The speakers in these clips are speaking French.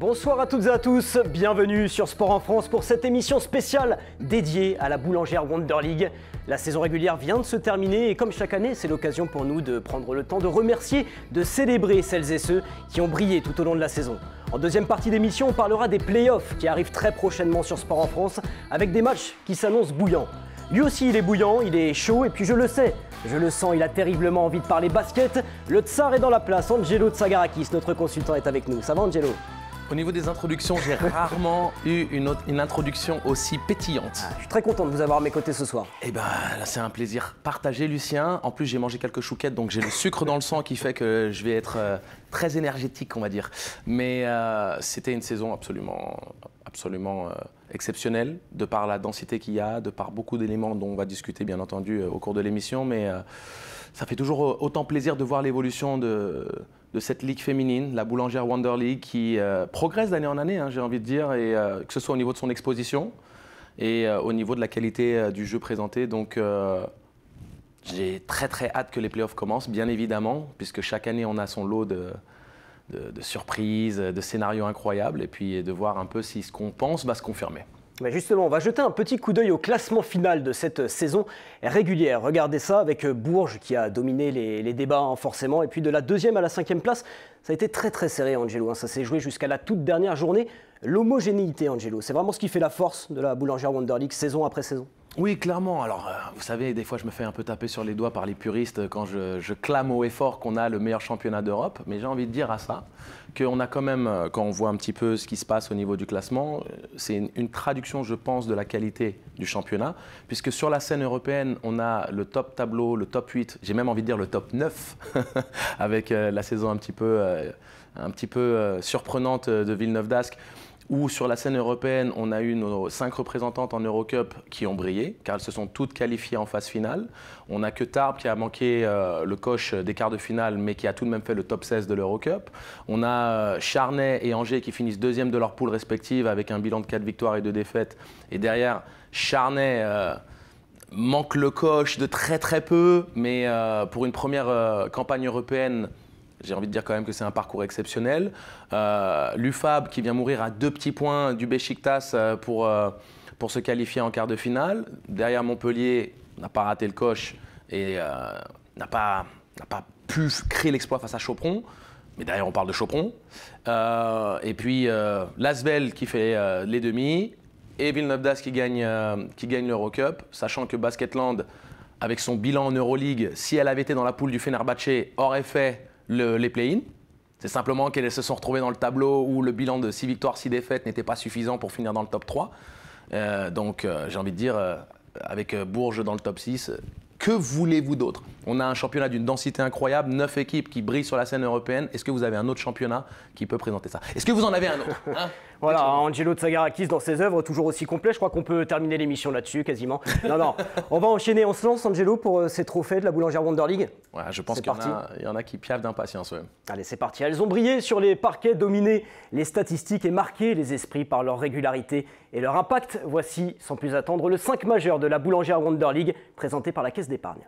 Bonsoir à toutes et à tous, bienvenue sur Sport en France pour cette émission spéciale dédiée à la Boulangère Wonder League. La saison régulière vient de se terminer et comme chaque année, c'est l'occasion pour nous de prendre le temps de remercier, de célébrer celles et ceux qui ont brillé tout au long de la saison. En deuxième partie d'émission, on parlera des playoffs qui arrivent très prochainement sur Sport en France avec des matchs qui s'annoncent bouillants. Lui aussi, il est bouillant, il est chaud et puis je le sais, je le sens, il a terriblement envie de parler basket. Le tsar est dans la place, Angelo Tsagarakis, notre consultant est avec nous. Ça va Angelo ? Au niveau des introductions, j'ai rarement eu une introduction aussi pétillante. Je suis très content de vous avoir à mes côtés ce soir. Eh ben, là, c'est un plaisir partagé, Lucien. En plus, j'ai mangé quelques chouquettes, donc j'ai le sucre dans le sang qui fait que je vais être très énergétique, on va dire. Mais c'était une saison absolument exceptionnelle, de par la densité qu'il y a, de par beaucoup d'éléments dont on va discuter, bien entendu, au cours de l'émission. Mais ça fait toujours autant plaisir de voir l'évolution de cette ligue féminine, la Boulangère Wonder League, qui progresse d'année en année, hein, j'ai envie de dire, et que ce soit au niveau de son exposition et au niveau de la qualité du jeu présenté. Donc j'ai très hâte que les playoffs commencent, bien évidemment, puisque chaque année on a son lot de surprises, de scénarios incroyables, et puis de voir un peu si ce qu'on pense va se confirmer. Mais justement, on va jeter un petit coup d'œil au classement final de cette saison régulière. Regardez ça avec Bourges qui a dominé les débats hein, forcément. Et puis de la 2e à la 5e place, ça a été très serré Angelo. Hein. Ça s'est joué jusqu'à la toute dernière journée. L'homogénéité Angelo, c'est vraiment ce qui fait la force de la Boulangère Wonder League saison après saison. Oui, clairement. Alors, vous savez, des fois, je me fais un peu taper sur les doigts par les puristes quand je clame haut et fort qu'on a le meilleur championnat d'Europe. Mais j'ai envie de dire à ça qu'on a quand même, quand on voit un petit peu ce qui se passe au niveau du classement, c'est une traduction, je pense, de la qualité du championnat. Puisque sur la scène européenne, on a le top tableau, le top 8, j'ai même envie de dire le top 9, avec la saison un petit peu surprenante de Villeneuve d'Ascq. Où sur la scène européenne, on a eu nos 5 représentantes en Eurocup qui ont brillé, car elles se sont toutes qualifiées en phase finale. On n'a que Tarbes qui a manqué le coche des quarts de finale, mais qui a tout de même fait le top 16 de l'Eurocup. On a Charnay et Angers qui finissent 2e de leur poule respective avec un bilan de 4 victoires et 2 défaites. Et derrière, Charnay manque le coche de très peu, mais pour une première campagne européenne, j'ai envie de dire quand même que c'est un parcours exceptionnel. L'UFAB qui vient mourir à 2 petits points du Beşiktaş pour se qualifier en quart de finale. Derrière Montpellier, n'a pas raté le coche et n'a pas pu créer l'exploit face à Chopron. Mais derrière, on parle de Chopron. Et puis l'Asvel qui fait les demi et Villeneuve d'Ascq qui gagne l'Eurocup, sachant que Basketland, avec son bilan en Euroleague, si elle avait été dans la poule du Fenerbahçe, aurait fait les play-in. C'est simplement qu'elles se sont retrouvées dans le tableau où le bilan de 6 victoires, 6 défaites n'était pas suffisant pour finir dans le top 3. Donc j'ai envie de dire, avec Bourges dans le top 6, que voulez-vous d'autre? On a un championnat d'une densité incroyable, 9 équipes qui brillent sur la scène européenne. Est-ce que vous avez un autre championnat qui peut présenter ça? Est-ce que vous en avez un autre hein? Voilà, Angelo Tsagarakis dans ses œuvres, toujours aussi complet. Je crois qu'on peut terminer l'émission là-dessus, quasiment. Non, on va enchaîner. On se lance, Angelo, pour ces trophées de la Boulangère Wonder League. Ouais, je pense qu'il y en a qui piaffent d'impatience. Ouais. Allez, c'est parti. Elles ont brillé sur les parquets, dominé les statistiques et marqué les esprits par leur régularité et leur impact. Voici, sans plus attendre, le 5 majeur de la Boulangère Wonder League, présenté par la Caisse d'épargne.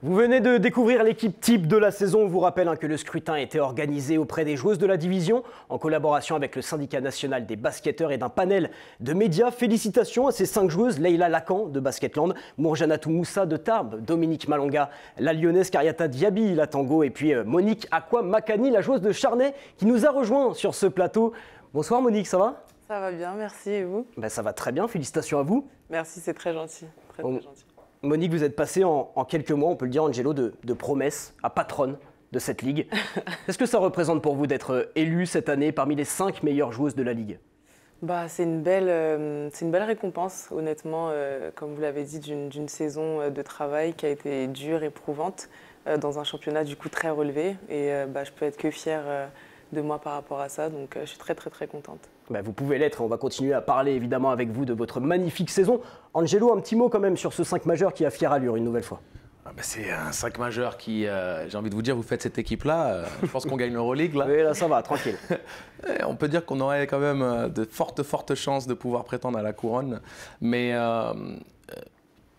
Vous venez de découvrir l'équipe type de la saison. On vous rappelle que le scrutin a été organisé auprès des joueuses de la division en collaboration avec le syndicat national des basketteurs et d'un panel de médias. Félicitations à ces 5 joueuses, Leïla Lacan de Basketland, Mourjanatou Moussa de Tarbes, Dominique Malonga, la lyonnaise Kariata Diaby, la Tango, et puis Monique Aqua Makani, la joueuse de Charnay, qui nous a rejoint sur ce plateau. Bonsoir Monique, ça va? Ça va bien, merci. Et vous? Ça va très bien, félicitations à vous. Merci, c'est très gentil. Très gentil. Monique, vous êtes passée en quelques mois, on peut le dire, Angelo, de promesse à patronne de cette ligue. Qu'est-ce que ça représente pour vous d'être élue cette année parmi les 5 meilleures joueuses de la ligue? C'est une belle récompense, honnêtement, comme vous l'avez dit, d'une saison de travail qui a été dure, éprouvante, dans un championnat du coup très relevé. Et je peux être que fière de moi par rapport à ça. Donc je suis très très très contente. Bah, vous pouvez l'être, on va continuer à parler évidemment avec vous de votre magnifique saison. Angelo, un petit mot quand même sur ce 5 majeur qui a fière allure une nouvelle fois. C'est un 5 majeur qui, j'ai envie de vous dire, vous faites cette équipe-là, je pense qu'on gagne l'Euroleague là. Oui, là ça va, tranquille. On peut dire qu'on aurait quand même de fortes chances de pouvoir prétendre à la couronne, mais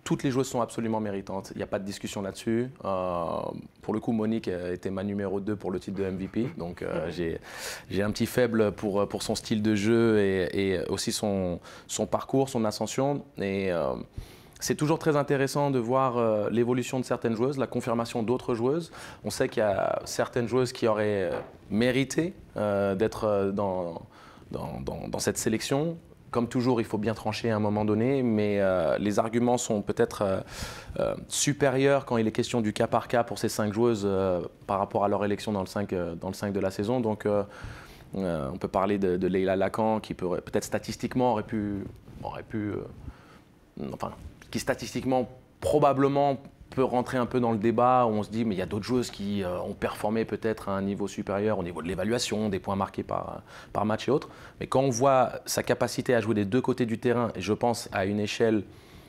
toutes les joueuses sont absolument méritantes, il n'y a pas de discussion là-dessus. Pour le coup, Monique était ma numéro 2 pour le titre de MVP, donc j'ai un petit faible pour son style de jeu et aussi son parcours, son ascension. C'est toujours très intéressant de voir l'évolution de certaines joueuses, la confirmation d'autres joueuses. On sait qu'il y a certaines joueuses qui auraient mérité d'être dans cette sélection. Comme toujours, il faut bien trancher à un moment donné, mais les arguments sont peut-être supérieurs quand il est question du cas par cas pour ces 5 joueuses par rapport à leur élection dans le 5 de la saison. Donc on peut parler de Leila Lacan qui peut-être statistiquement aurait pu qui statistiquement probablement peut rentrer un peu dans le débat où on se dit mais il y a d'autres joueuses qui ont performé peut-être à un niveau supérieur au niveau de l'évaluation, des points marqués par match et autres. Mais quand on voit sa capacité à jouer des deux côtés du terrain, et je pense à une échelle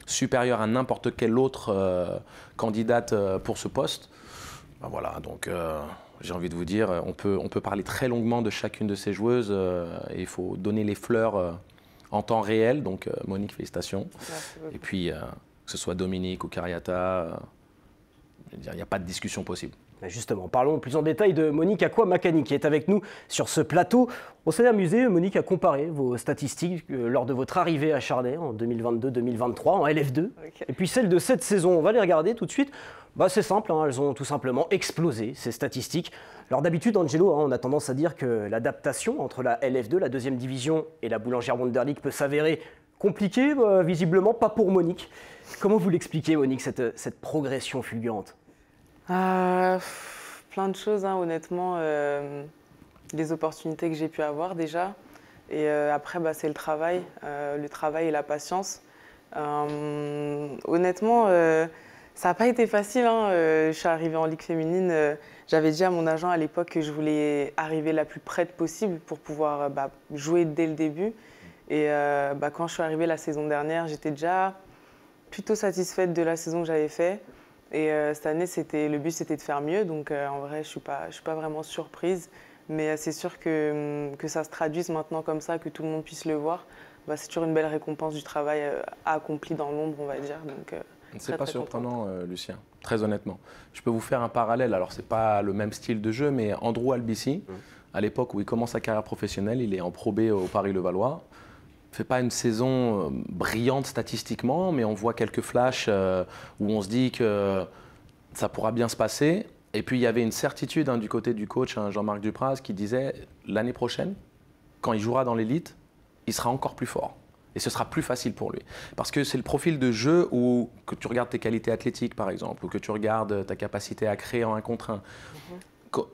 supérieure à n'importe quelle autre candidate pour ce poste, ben voilà, donc j'ai envie de vous dire, on peut parler très longuement de chacune de ces joueuses et il faut donner les fleurs en temps réel, donc Monique, félicitations. Et puis, que ce soit Dominique ou Kariata, il n'y a pas de discussion possible. Justement, parlons plus en détail de Monique Akua-Makani qui est avec nous sur ce plateau. On s'est amusé, Monique, à comparer vos statistiques lors de votre arrivée à Charnay en 2022-2023 en LF2. Okay. Et puis celles de cette saison, on va les regarder tout de suite. Bah, c'est simple, hein, elles ont tout simplement explosé, ces statistiques. Alors d'habitude, Angelo, on a tendance à dire que l'adaptation entre la LF2, la deuxième division, et la Boulangère Wonder League peut s'avérer compliquée, visiblement pas pour Monique. Comment vous l'expliquez, Monique, cette progression fulgurante ? Plein de choses, hein, honnêtement. Les opportunités que j'ai pu avoir déjà. Et après, c'est le travail et la patience. Honnêtement, ça n'a pas été facile. Hein. Je suis arrivée en Ligue féminine. J'avais dit à mon agent à l'époque que je voulais arriver la plus prête possible pour pouvoir jouer dès le début. Et quand je suis arrivée la saison dernière, j'étais déjà plutôt satisfaite de la saison que j'avais faite. Et cette année, le but, c'était de faire mieux. Donc en vrai, je suis pas vraiment surprise. Mais c'est sûr que ça se traduise maintenant comme ça, que tout le monde puisse le voir. C'est toujours une belle récompense du travail accompli dans l'ombre, on va dire. C'est pas surprenant, Lucien, très honnêtement. Je peux vous faire un parallèle. Alors, c'est pas le même style de jeu, mais Andrew Albici, à l'époque où il commence sa carrière professionnelle, il est en Pro B au Paris-Levallois. Il ne fait pas une saison brillante statistiquement, mais on voit quelques flashs où on se dit que ça pourra bien se passer. Et puis, il y avait une certitude du côté du coach, Jean-Marc Dupraz, qui disait l'année prochaine, quand il jouera dans l'élite, il sera encore plus fort. Et ce sera plus facile pour lui. Parce que c'est le profil de jeu où, que tu regardes tes qualités athlétiques, par exemple, ou que tu regardes ta capacité à créer en 1 contre 1.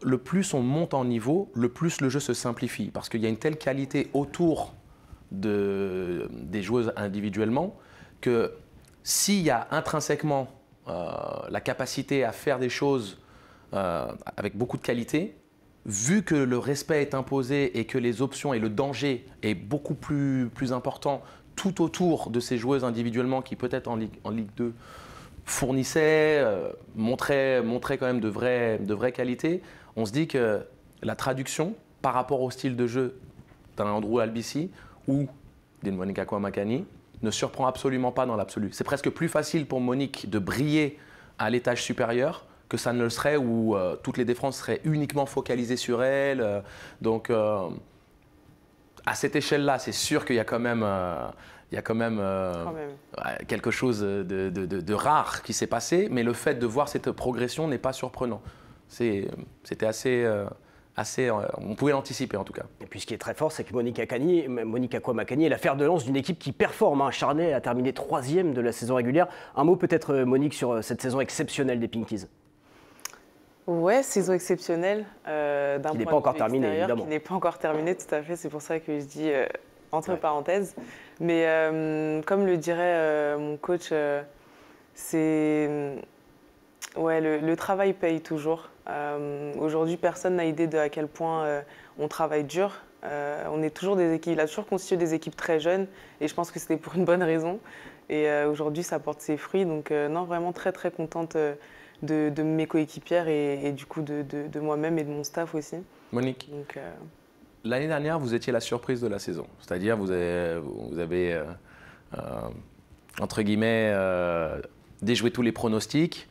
Le plus on monte en niveau, le plus le jeu se simplifie. Parce qu'il y a une telle qualité autour des joueuses individuellement que s'il y a intrinsèquement la capacité à faire des choses avec beaucoup de qualité, vu que le respect est imposé et que les options et le danger est beaucoup plus important tout autour de ces joueuses individuellement qui peut-être en Ligue 2 fournissaient, montraient quand même de vraies qualités, on se dit que la traduction par rapport au style de jeu d'un Andrew Albici ou d'une Monique Akua-Makani ne surprend absolument pas dans l'absolu. C'est presque plus facile pour Monique de briller à l'étage supérieur que ça ne le serait où toutes les défenses seraient uniquement focalisées sur elle. Donc, à cette échelle-là, c'est sûr qu'il y a quand même, quelque chose de rare qui s'est passé, mais le fait de voir cette progression n'est pas surprenant. C'était assez on pouvait l'anticiper en tout cas. Et puis ce qui est très fort, c'est que Monique Akua-Makani est la fer de lance d'une équipe qui performe. Charnay a terminé 3e de la saison régulière. Un mot peut-être, Monique, sur cette saison exceptionnelle des Pinkies. Ouais, saison exceptionnelle. Qui n'est pas encore terminée, évidemment. Qui n'est pas encore terminée, tout à fait. C'est pour ça que je dis entre parenthèses. Mais comme le dirait mon coach, le travail paye toujours. Aujourd'hui, personne n'a idée de à quel point on travaille dur. On est toujours des équipes, il a toujours constitué des équipes très jeunes et je pense que c'était pour une bonne raison. Et aujourd'hui, ça porte ses fruits. Donc non, vraiment très très contente de mes coéquipières et du coup de moi-même et de mon staff aussi. Monique, l'année dernière, vous étiez la surprise de la saison. C'est-à-dire vous avez entre guillemets, déjoué tous les pronostics.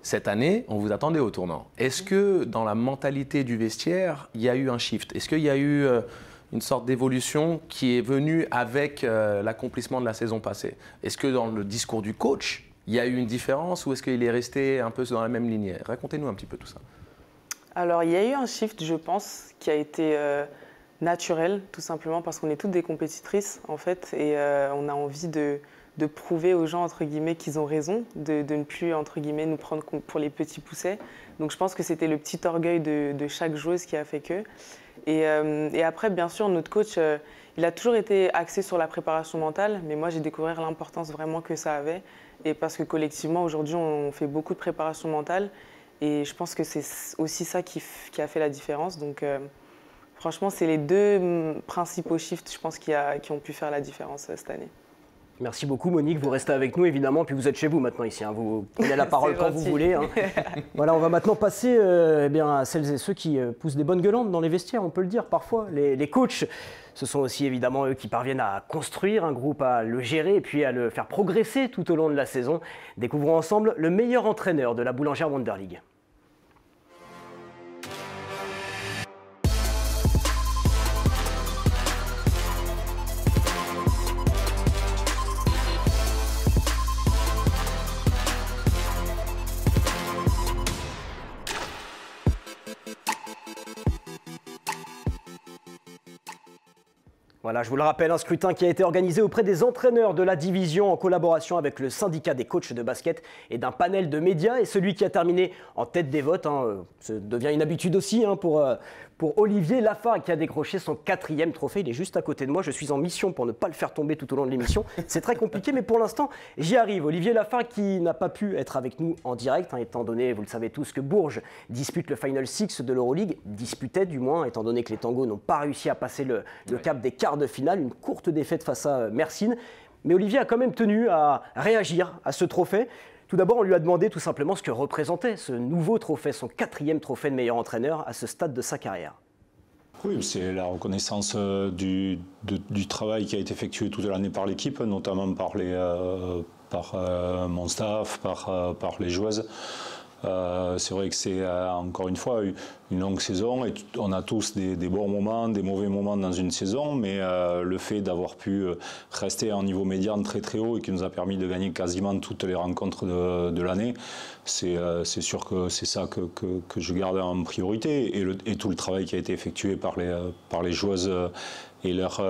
Cette année, on vous attendait au tournant. Est-ce que dans la mentalité du vestiaire, il y a eu un shift? Est-ce qu'il y a eu une sorte d'évolution qui est venue avec l'accomplissement de la saison passée? Est-ce que dans le discours du coach, il y a eu une différence ou est-ce qu'il est resté un peu dans la même lignée? Racontez-nous un petit peu tout ça. Alors, il y a eu un shift, je pense, qui a été naturel, tout simplement parce qu'on est toutes des compétitrices, en fait, et on a envie de prouver aux gens, entre guillemets, qu'ils ont raison, de ne plus, entre guillemets, nous prendre pour les petits poussets. Donc je pense que c'était le petit orgueil de chaque joueuse qui a fait que. Et après, bien sûr, notre coach, il a toujours été axé sur la préparation mentale, mais moi, j'ai découvert l'importance vraiment que ça avait. Et parce que collectivement, aujourd'hui, on fait beaucoup de préparation mentale. Et je pense que c'est aussi ça qui a fait la différence. Donc franchement, c'est les deux principaux shifts, je pense, qui ont pu faire la différence cette année. Merci beaucoup Monique, vous restez avec nous évidemment, puis vous êtes chez vous maintenant ici, hein. Vous prenez la parole quand vous voulez. Hein. Voilà, on va maintenant passer à celles et ceux qui poussent des bonnes gueulantes dans les vestiaires, on peut le dire parfois. Les coachs, ce sont aussi évidemment eux qui parviennent à construire un groupe, à le gérer et puis à le faire progresser tout au long de la saison. Découvrons ensemble le meilleur entraîneur de la Boulangère Wonder League. Voilà, je vous le rappelle, un scrutin qui a été organisé auprès des entraîneurs de la division en collaboration avec le syndicat des coachs de basket et d'un panel de médias. Et celui qui a terminé en tête des votes, ça devient une habitude aussi pour Olivier Lafargue qui a décroché son 4e trophée. Il est juste à côté de moi, je suis en mission pour ne pas le faire tomber tout au long de l'émission. C'est très compliqué, mais pour l'instant, j'y arrive. Olivier Lafargue qui n'a pas pu être avec nous en direct, étant donné, vous le savez tous, que Bourges dispute le Final Six de l'Euroleague, disputait du moins, étant donné que les tangos n'ont pas réussi à passer le cap des quarts de finale, une courte défaite face à Mersin. Mais Olivier a quand même tenu à réagir à ce trophée. Tout d'abord, on lui a demandé tout simplement ce que représentait ce nouveau trophée, son 4e trophée de meilleur entraîneur à ce stade de sa carrière. Oui, c'est la reconnaissance du travail qui a été effectué toute l'année par l'équipe, notamment par mon staff, par les joueuses. C'est vrai que c'est encore une fois une longue saison et on a tous des bons moments, des mauvais moments dans une saison, mais le fait d'avoir pu rester à un niveau médian très très haut et qui nous a permis de gagner quasiment toutes les rencontres de l'année, c'est sûr que c'est ça que je garde en priorité et tout le travail qui a été effectué par les joueuses et leur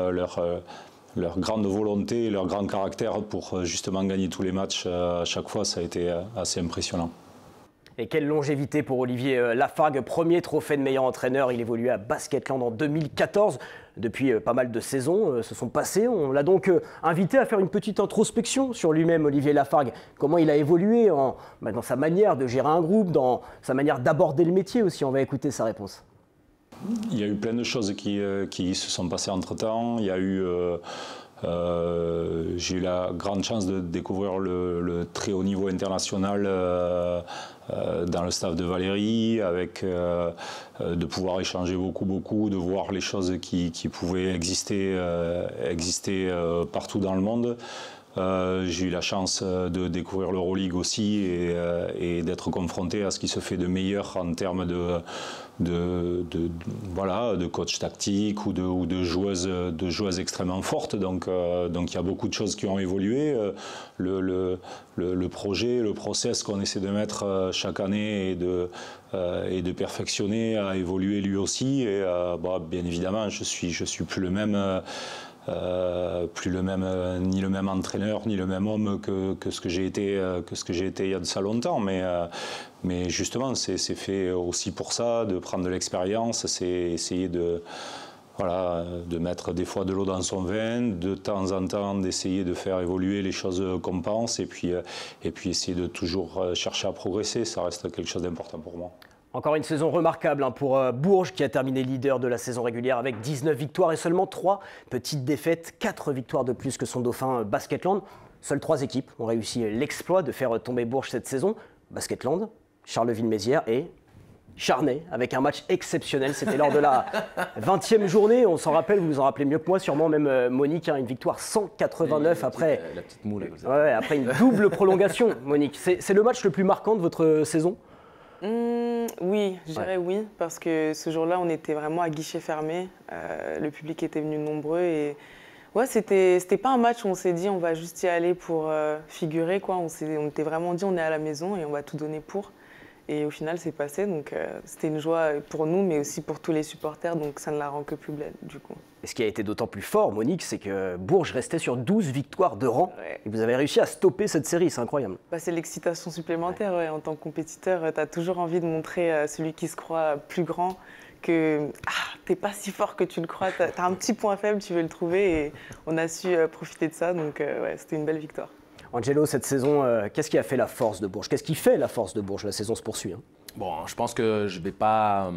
grande volonté, leur grand caractère pour justement gagner tous les matchs à chaque fois, ça a été assez impressionnant. Et quelle longévité pour Olivier Lafargue, premier trophée de meilleur entraîneur. Il évoluait à Basketland en 2014. Depuis pas mal de saisons se sont passées. On l'a donc invité à faire une petite introspection sur lui-même, Olivier Lafargue. Comment il a évolué dans sa manière de gérer un groupe, dans sa manière d'aborder le métier aussi. On va écouter sa réponse. Il y a eu plein de choses qui se sont passées entre-temps. Il y a eu... j'ai eu la grande chance de découvrir le très haut niveau international dans le staff de Valérie, de pouvoir échanger beaucoup, de voir les choses qui pouvaient exister partout dans le monde. J'ai eu la chance de découvrir l'Euroleague aussi et d'être confronté à ce qui se fait de meilleur en termes de coach tactique ou de joueuses extrêmement fortes. Donc il y a beaucoup de choses qui ont évolué. Le projet, le process qu'on essaie de mettre chaque année et de perfectionner a évolué lui aussi. Et bien évidemment, je suis plus le même. Ni le même entraîneur, ni le même homme que ce que j'ai été il y a de ça longtemps. Mais justement, c'est fait aussi pour ça, de prendre de l'expérience, c'est essayer de mettre des fois de l'eau dans son vin, de temps en temps d'essayer de faire évoluer les choses qu'on pense, et puis essayer de toujours chercher à progresser, ça reste quelque chose d'important pour moi. Encore une saison remarquable pour Bourges qui a terminé leader de la saison régulière avec 19 victoires et seulement 3 petites défaites, 4 victoires de plus que son dauphin Basketland. Seules 3 équipes ont réussi l'exploit de faire tomber Bourges cette saison. Basketland, Charleville-Mézières et Charnay avec un match exceptionnel. C'était lors de la 20e journée. On s'en rappelle, vous vous en rappelez mieux que moi, sûrement même Monique, une victoire 189 après, la petite moule. après une double prolongation. Monique, c'est le match le plus marquant de votre saison? Oui, je dirais oui, parce que ce jour-là, on était vraiment à guichet fermé. Le public était venu nombreux et ouais, c'était pas un match où on s'est dit on va juste y aller pour figurer, quoi. On était vraiment dit on est à la maison et on va tout donner pour. Et au final, c'est passé, donc c'était une joie pour nous, mais aussi pour tous les supporters, donc ça ne la rend que plus belle, du coup. Et ce qui a été d'autant plus fort, Monique, c'est que Bourges restait sur 12 victoires de rang. Ouais. Et vous avez réussi à stopper cette série, c'est incroyable. Bah, c'est l'excitation supplémentaire, ouais. En tant que compétiteur, tu as toujours envie de montrer à celui qui se croit plus grand que t'es pas si fort que tu le crois, t'as un petit point faible, tu veux le trouver, et on a su profiter de ça, donc ouais, c'était une belle victoire. Angelo, cette saison, qu'est-ce qui a fait la force de Bourges? Qu'est-ce qui fait la force de Bourges? La saison se poursuit. Bon, je pense que je vais pas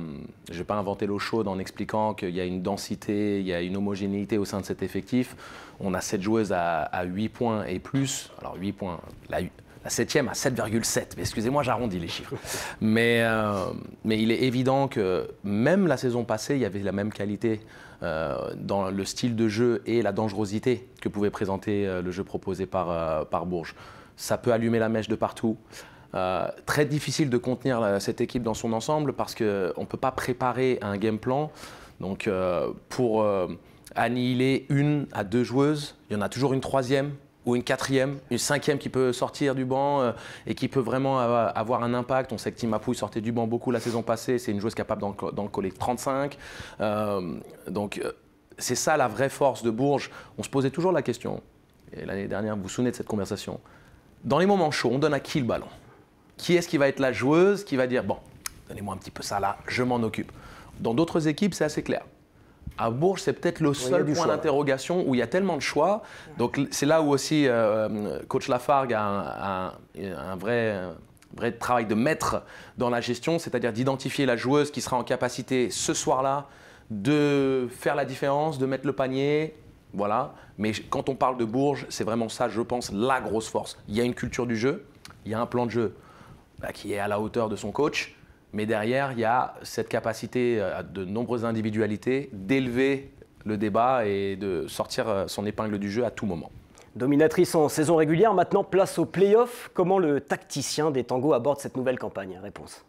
inventer l'eau chaude en expliquant qu'il y a une densité, il y a une homogénéité au sein de cet effectif. On a 7 joueuses à 8 points et plus. Alors 8 points, la 7e à 7,7. Excusez-moi, j'arrondis les chiffres. Mais il est évident que même la saison passée, il y avait la même qualité dans le style de jeu et la dangerosité que pouvait présenter le jeu proposé par Bourges. Ça peut allumer la mèche de partout. Très difficile de contenir cette équipe dans son ensemble parce qu'on ne peut pas préparer un game plan. Donc pour annihiler 1 à 2 joueuses, il y en a toujours une 3e ou une 4e, une 5e qui peut sortir du banc et qui peut vraiment avoir un impact. On sait que Timapouille sortait du banc beaucoup la saison passée, c'est une joueuse capable d'en coller 35. Donc c'est ça la vraie force de Bourges. On se posait toujours la question, et l'année dernière, vous vous souvenez de cette conversation, dans les moments chauds, on donne à qui le ballon? Qui est-ce qui va être la joueuse qui va dire « bon, donnez-moi un petit peu ça là, je m'en occupe ». Dans d'autres équipes, c'est assez clair. À Bourges, c'est peut-être le seul point d'interrogation où il y a tellement de choix. Donc c'est là où aussi coach Lafargue a un vrai travail de maître dans la gestion, c'est-à-dire d'identifier la joueuse qui sera en capacité ce soir-là de faire la différence, de mettre le panier. Voilà. Mais quand on parle de Bourges, c'est vraiment ça, je pense, la grosse force. Il y a une culture du jeu, il y a un plan de jeu qui est à la hauteur de son coach. Mais derrière, il y a cette capacité à de nombreuses individualités d'élever le débat et de sortir son épingle du jeu à tout moment. Dominatrice en saison régulière, maintenant place au play-off. Comment le tacticien des Tangos aborde cette nouvelle campagne? Réponse.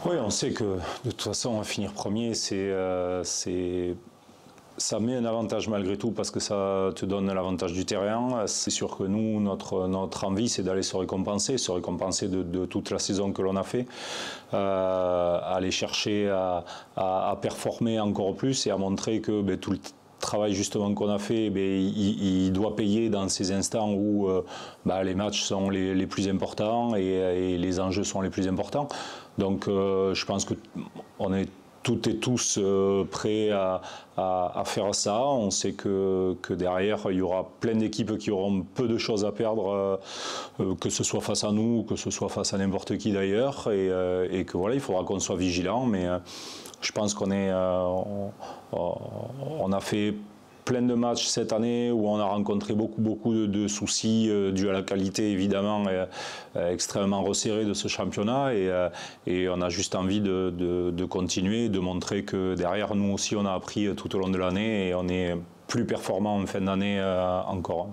Oui, on sait que de toute façon, finir premier, ça met un avantage malgré tout parce que ça te donne l'avantage du terrain. C'est sûr que nous, notre envie, c'est d'aller se récompenser de toute la saison que l'on a fait, aller chercher à performer encore plus et à montrer que tout le travail justement qu'on a fait, il doit payer dans ces instants où les matchs sont les plus importants et les enjeux sont les plus importants. Donc je pense qu'on est toutes et tous prêts à faire ça. On sait que derrière, il y aura plein d'équipes qui auront peu de choses à perdre, que ce soit face à nous, que ce soit face à n'importe qui d'ailleurs, et que voilà, il faudra qu'on soit vigilant. Mais je pense qu'on a fait plein de matchs cette année où on a rencontré beaucoup de soucis dus à la qualité évidemment extrêmement resserrée de ce championnat et on a juste envie de continuer, de montrer que derrière nous aussi on a appris tout au long de l'année et on est plus performant en fin d'année encore.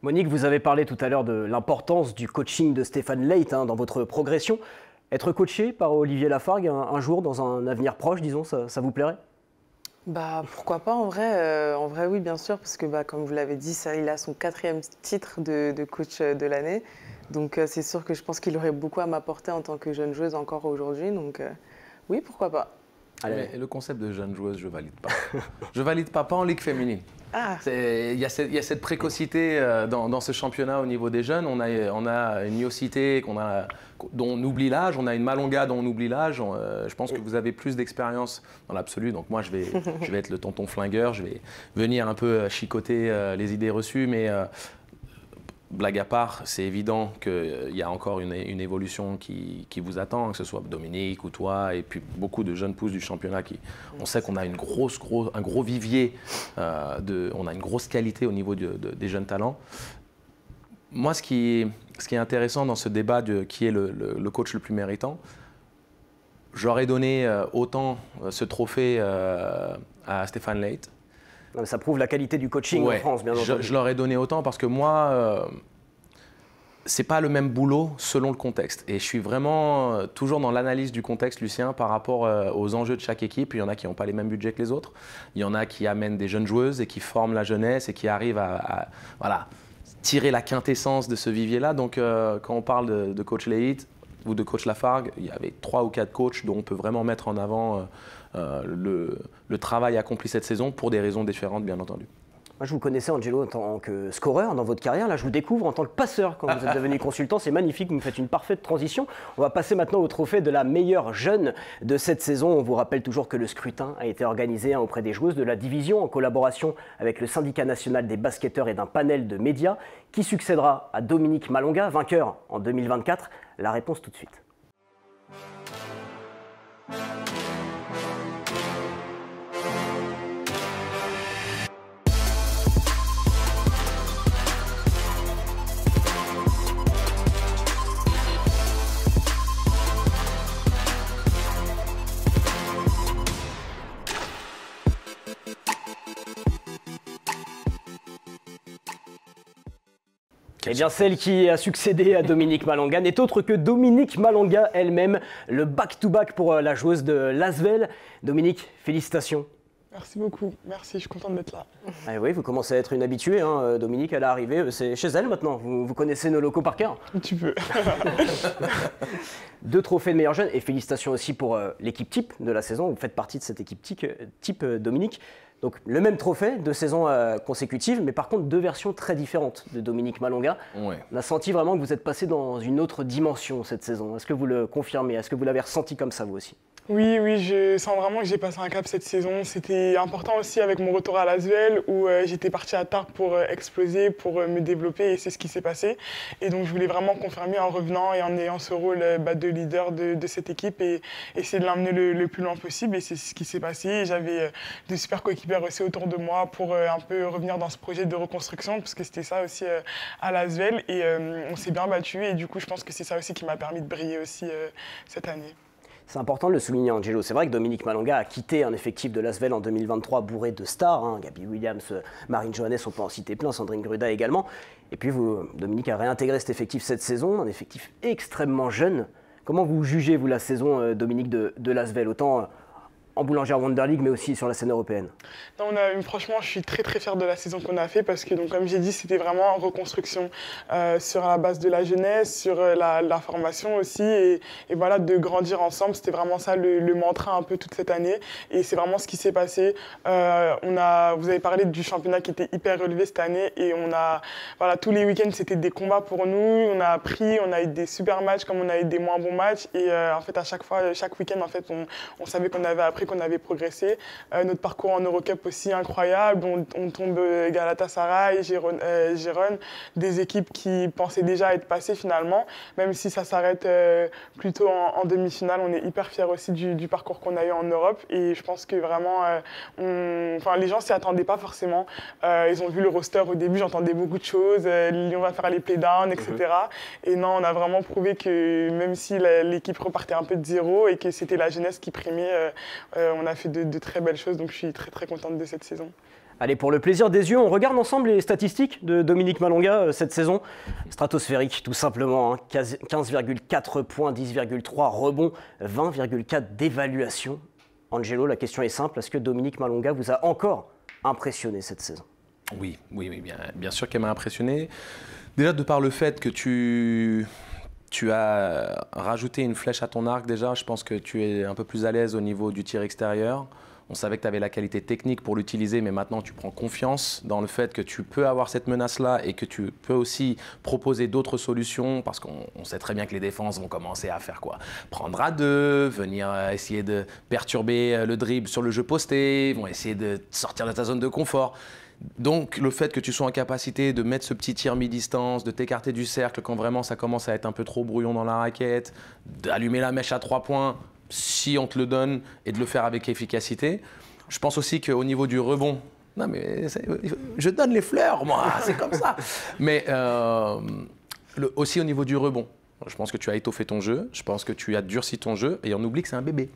Monique, vous avez parlé tout à l'heure de l'importance du coaching de Stéphane Leit dans votre progression. Être coaché par Olivier Lafargue un jour dans un avenir proche, disons, ça vous plairait? Pourquoi pas en vrai oui bien sûr parce que comme vous l'avez dit il a son 4e titre de coach de l'année donc c'est sûr que je pense qu'il aurait beaucoup à m'apporter en tant que jeune joueuse encore aujourd'hui donc oui pourquoi pas. Mais le concept de jeune joueuse je valide pas. Je valide pas en Ligue féminine. Il y a cette précocité dans ce championnat au niveau des jeunes. On a une Iocité dont on oublie l'âge, on a une Malonga dont on oublie l'âge. Je pense que vous avez plus d'expérience dans l'absolu. Donc moi, je vais être le tonton flingueur. Je vais venir un peu chicoter les idées reçues. Mais blague à part, c'est évident qu'il y a encore une évolution qui vous attend, que ce soit Dominique ou toi, et puis beaucoup de jeunes pousses du championnat. On sait qu'on a un gros vivier, on a une grosse qualité au niveau des jeunes talents. Moi, ce qui est intéressant dans ce débat de qui est le coach le plus méritant, j'aurais donné autant ce trophée à Stéphane Leite. Non, ça prouve la qualité du coaching en France, bien entendu. Je leur ai donné autant parce que moi, c'est pas le même boulot selon le contexte. Et je suis vraiment toujours dans l'analyse du contexte, Lucien, par rapport aux enjeux de chaque équipe. Il y en a qui n'ont pas les mêmes budgets que les autres. Il y en a qui amènent des jeunes joueuses et qui forment la jeunesse et qui arrivent à tirer la quintessence de ce vivier-là. Donc, quand on parle de coach Leite ou de coach Lafargue, il y avait 3 ou 4 coachs dont on peut vraiment mettre en avant le travail accompli cette saison pour des raisons différentes, bien entendu. Moi, je vous connaissais, Angelo, en tant que scoreur dans votre carrière. Là, je vous découvre en tant que passeur quand vous êtes devenu consultant. C'est magnifique, vous me faites une parfaite transition. On va passer maintenant au trophée de la meilleure jeune de cette saison. On vous rappelle toujours que le scrutin a été organisé auprès des joueuses de la division en collaboration avec le syndicat national des basketteurs et d'un panel de médias. Qui succédera à Dominique Malonga, vainqueur en 2024? La réponse tout de suite. Eh bien, celle qui a succédé à Dominique Malonga n'est autre que Dominique Malonga elle-même, le back-to-back pour la joueuse de l'Asvel. Dominique, félicitations. Merci beaucoup, merci, je suis contente d'être là. Ah oui, vous commencez à être une habituée, hein, Dominique, à l'arrivée, c'est chez elle maintenant, vous connaissez nos locaux par cœur. Tu peux. 2 trophées de meilleure jeune et félicitations aussi pour l'équipe type de la saison, vous faites partie de cette équipe type Dominique. Donc le même trophée, 2 saisons consécutives, mais par contre 2 versions très différentes de Dominique Malonga. Ouais. On a senti vraiment que vous êtes passé dans une autre dimension cette saison. Est-ce que vous le confirmez? Est-ce que vous l'avez ressenti comme ça vous aussi? Oui, je sens vraiment que j'ai passé un cap cette saison. C'était important aussi avec mon retour à l'Asvel où j'étais partie à Tarbes pour exploser, pour me développer et c'est ce qui s'est passé. Et donc je voulais vraiment confirmer en revenant et en ayant ce rôle de leader de cette équipe et essayer de l'emmener le plus loin possible. Et c'est ce qui s'est passé. J'avais de super coéquipiers aussi autour de moi pour un peu revenir dans ce projet de reconstruction parce que c'était ça aussi à l'Asvel et on s'est bien battu et du coup je pense que c'est ça aussi qui m'a permis de briller aussi cette année. C'est important de le souligner, Angelo. C'est vrai que Dominique Malonga a quitté un effectif de l'Asvel en 2023 bourré de stars. Hein. Gabi Williams, Marine Johannes, on peut en citer plein, Sandrine Gruda également. Et puis vous, Dominique a réintégré cet effectif cette saison, un effectif extrêmement jeune. Comment vous jugez, vous, la saison, Dominique, de l'Asvel, autant en Boulangère Wonder League, mais aussi sur la scène européenne? Non, franchement, je suis très très fière de la saison qu'on a fait parce que, donc, comme j'ai dit, c'était vraiment en reconstruction sur la base de la jeunesse, sur la formation aussi, et voilà, de grandir ensemble. C'était vraiment ça le mantra un peu toute cette année, et c'est vraiment ce qui s'est passé. Vous avez parlé du championnat qui était hyper relevé cette année, et voilà, tous les week-ends, c'était des combats pour nous. On a appris, on a eu des super matchs comme on a eu des moins bons matchs, et en fait, à chaque fois, chaque week-end, en fait, on savait qu'on avait appris, qu'on avait progressé. Notre parcours en Eurocup aussi incroyable. On tombe Galatasaray, Gérone, des équipes qui pensaient déjà être passées finalement. Même si ça s'arrête plutôt en demi-finale, on est hyper fiers aussi du parcours qu'on a eu en Europe. Et je pense que vraiment, les gens s'y attendaient pas forcément. Ils ont vu le roster au début, j'entendais beaucoup de choses. Lyon va faire les playdowns, etc. Et non, on a vraiment prouvé que même si l'équipe repartait un peu de zéro et que c'était la jeunesse qui primait, on a fait de très belles choses, donc je suis très très contente de cette saison. Allez, pour le plaisir des yeux, on regarde ensemble les statistiques de Dominique Malonga cette saison. Stratosphérique, tout simplement. Hein. 15,4 points, 10,3 rebonds, 20,4 d'évaluation. Angelo, la question est simple. Est-ce que Dominique Malonga vous a encore impressionné cette saison? Oui, bien sûr qu'elle m'a impressionné. Déjà, de par le fait que tu as rajouté une flèche à ton arc déjà, je pense que tu es un peu plus à l'aise au niveau du tir extérieur. On savait que tu avais la qualité technique pour l'utiliser, mais maintenant tu prends confiance dans le fait que tu peux avoir cette menace-là et que tu peux aussi proposer d'autres solutions parce qu'on sait très bien que les défenses vont commencer à faire quoi? Prendre à deux, venir essayer de perturber le dribble sur le jeu posté, vont essayer de sortir de ta zone de confort. Donc, le fait que tu sois en capacité de mettre ce petit tir mi-distance, de t'écarter du cercle quand vraiment ça commence à être un peu trop brouillon dans la raquette, d'allumer la mèche à 3 points, si on te le donne, et de le faire avec efficacité. Je pense aussi qu'au niveau du rebond, non mais je donne les fleurs, moi, c'est comme ça. Mais aussi au niveau du rebond, je pense que tu as étoffé ton jeu, je pense que tu as durci ton jeu, et on oublie que c'est un bébé.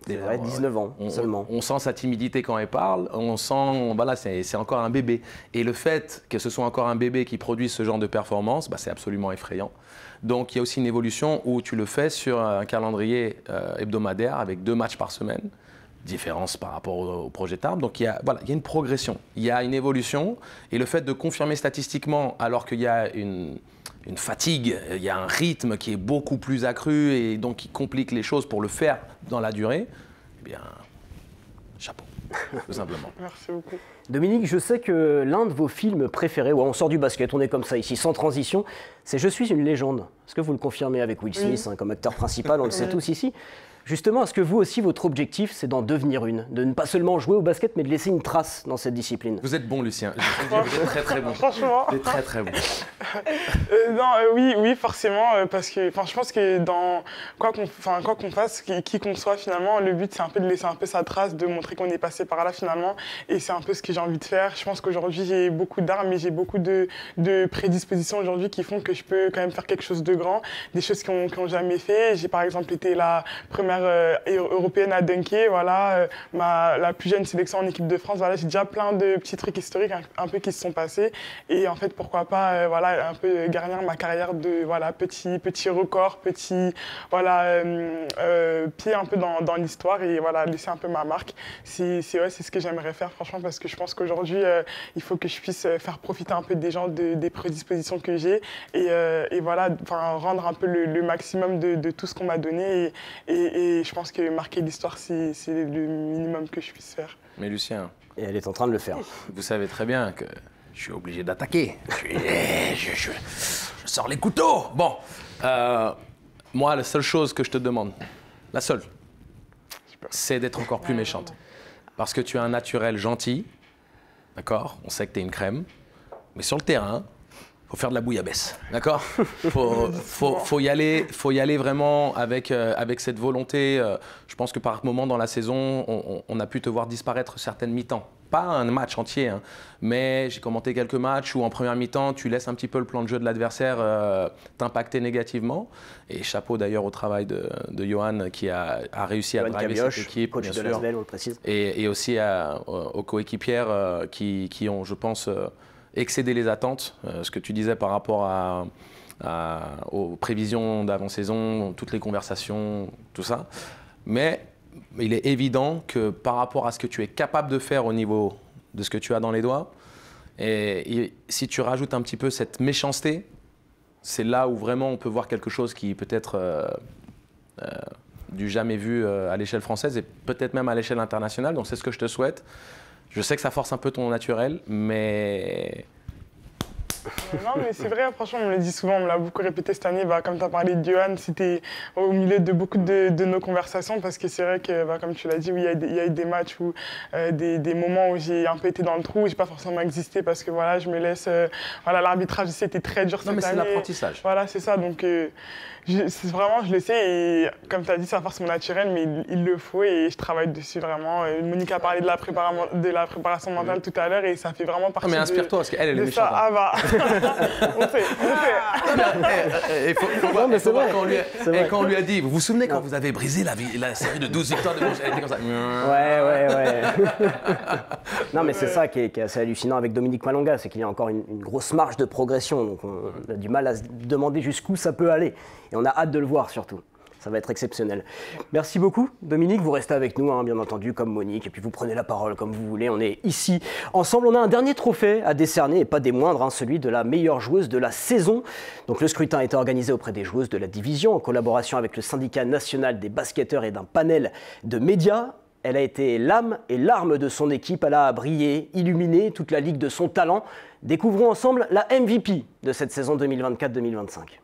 C'est vrai, 19 ans seulement. On sent sa timidité quand elle parle, on sent, voilà, c'est encore un bébé. Et le fait que ce soit encore un bébé qui produise ce genre de performance, c'est absolument effrayant. Donc il y a aussi une évolution où tu le fais sur un calendrier hebdomadaire avec 2 matchs par semaine. Différence par rapport au projet TARP. Donc il y a une progression, il y a une évolution. Et le fait de confirmer statistiquement alors qu'il y a une fatigue, il y a un rythme qui est beaucoup plus accru et donc qui complique les choses pour le faire dans la durée, eh bien, chapeau, tout simplement. Merci beaucoup. Dominique, je sais que l'un de vos films préférés, on sort du basket, on est comme ça ici, sans transition, c'est Je suis une légende. Est-ce que vous le confirmez avec Will Smith comme acteur principal, on le sait tous ici? Justement, est-ce que vous aussi, votre objectif, c'est d'en devenir une? De ne pas seulement jouer au basket, mais de laisser une trace dans cette discipline? Vous êtes bon, Lucien. Vous êtes très, très bon. Franchement. Vous êtes très, très bon. Oui, forcément, parce que je pense que dans quoi qu'on fasse, qui qu'on soit finalement, le but c'est un peu de laisser un peu sa trace, de montrer qu'on est passé par là finalement, et c'est un peu ce que j'ai envie de faire. Je pense qu'aujourd'hui j'ai beaucoup d'armes, mais j'ai beaucoup de prédispositions aujourd'hui qui font que je peux quand même faire quelque chose de grand, des choses qu'ils n'ont jamais fait. J'ai par exemple été la première européenne à dunker, voilà, la plus jeune sélection en équipe de France. Voilà, j'ai déjà plein de petits trucs historiques un peu qui se sont passés, et en fait pourquoi pas un peu garnir ma carrière de petit record, petit pied un peu dans l'histoire, et laisser un peu ma marque. C'est ce que j'aimerais faire franchement, parce que je pense qu'aujourd'hui il faut que je puisse faire profiter un peu des gens des prédispositions que j'ai, et rendre un peu le maximum de tout ce qu'on m'a donné, et je pense que marquer l'histoire c'est le minimum que je puisse faire. Mais Lucien, et elle est en train de le faire. Vous savez très bien que je suis obligé d'attaquer. Je sors les couteaux. Bon, moi, la seule chose que je te demande, la seule, c'est d'être encore plus méchante. Parce que tu as un naturel gentil, d'accord? On sait que tu es une crème, mais sur le terrain, faut faire de la bouillabaisse, d'accord? Faut y aller vraiment avec cette volonté. Je pense que par moment dans la saison, on a pu te voir disparaître certaines mi-temps. Pas un match entier, hein, mais j'ai commenté quelques matchs où en première mi-temps, tu laisses un petit peu le plan de jeu de l'adversaire t'impacter négativement. Et chapeau d'ailleurs au travail de Johan qui a réussi à driver cette équipe, coach de l'Asvel, on le précise. Et aussi aux coéquipières qui ont, je pense, excédé les attentes. Ce que tu disais par rapport aux prévisions d'avant-saison, toutes les conversations, tout ça. Mais il est évident que par rapport à ce que tu es capable de faire au niveau de ce que tu as dans les doigts, et si tu rajoutes un petit peu cette méchanceté, c'est là où vraiment on peut voir quelque chose qui peut être du jamais vu à l'échelle française et peut-être même à l'échelle internationale. Donc c'est ce que je te souhaite. Je sais que ça force un peu ton naturel, mais... Non, mais c'est vrai, franchement, on me le dit souvent, on me l'a beaucoup répété cette année. Comme tu as parlé de Johan, c'était au milieu de beaucoup de nos conversations, parce que c'est vrai que, comme tu l'as dit, oui, il y a eu des matchs où des moments où j'ai un peu été dans le trou, où je n'ai pas forcément existé, parce que je me laisse. L'arbitrage, c'était très dur cette année. Non, mais c'est l'apprentissage. Voilà, c'est ça. Donc, vraiment, je le sais, et comme tu as dit, ça force mon naturel, mais il le faut, et je travaille dessus vraiment. Monique a parlé de la préparation mentale tout à l'heure, et ça fait vraiment partie. Non, mais inspire-toi, parce qu'elle est méchante. Ah bah. On sait. Il faut voir quand on lui a dit, vous vous souvenez quand vous avez brisé la série de 12 victoires de manche, elle était comme ça. Ouais. Non, mais c'est ça qui est assez hallucinant avec Dominique Malonga, c'est qu'il y a encore une grosse marge de progression, donc on a du mal à se demander jusqu'où ça peut aller, et on a hâte de le voir surtout. Ça va être exceptionnel. Merci beaucoup, Dominique. Vous restez avec nous, bien entendu, comme Monique. Et puis vous prenez la parole comme vous voulez. On est ici ensemble. On a un dernier trophée à décerner, et pas des moindres, celui de la meilleure joueuse de la saison. Donc le scrutin a été organisé auprès des joueuses de la division, en collaboration avec le syndicat national des basketteurs et d'un panel de médias. Elle a été l'âme et l'arme de son équipe. Elle a brillé, illuminé toute la ligue de son talent. Découvrons ensemble la MVP de cette saison 2024-2025.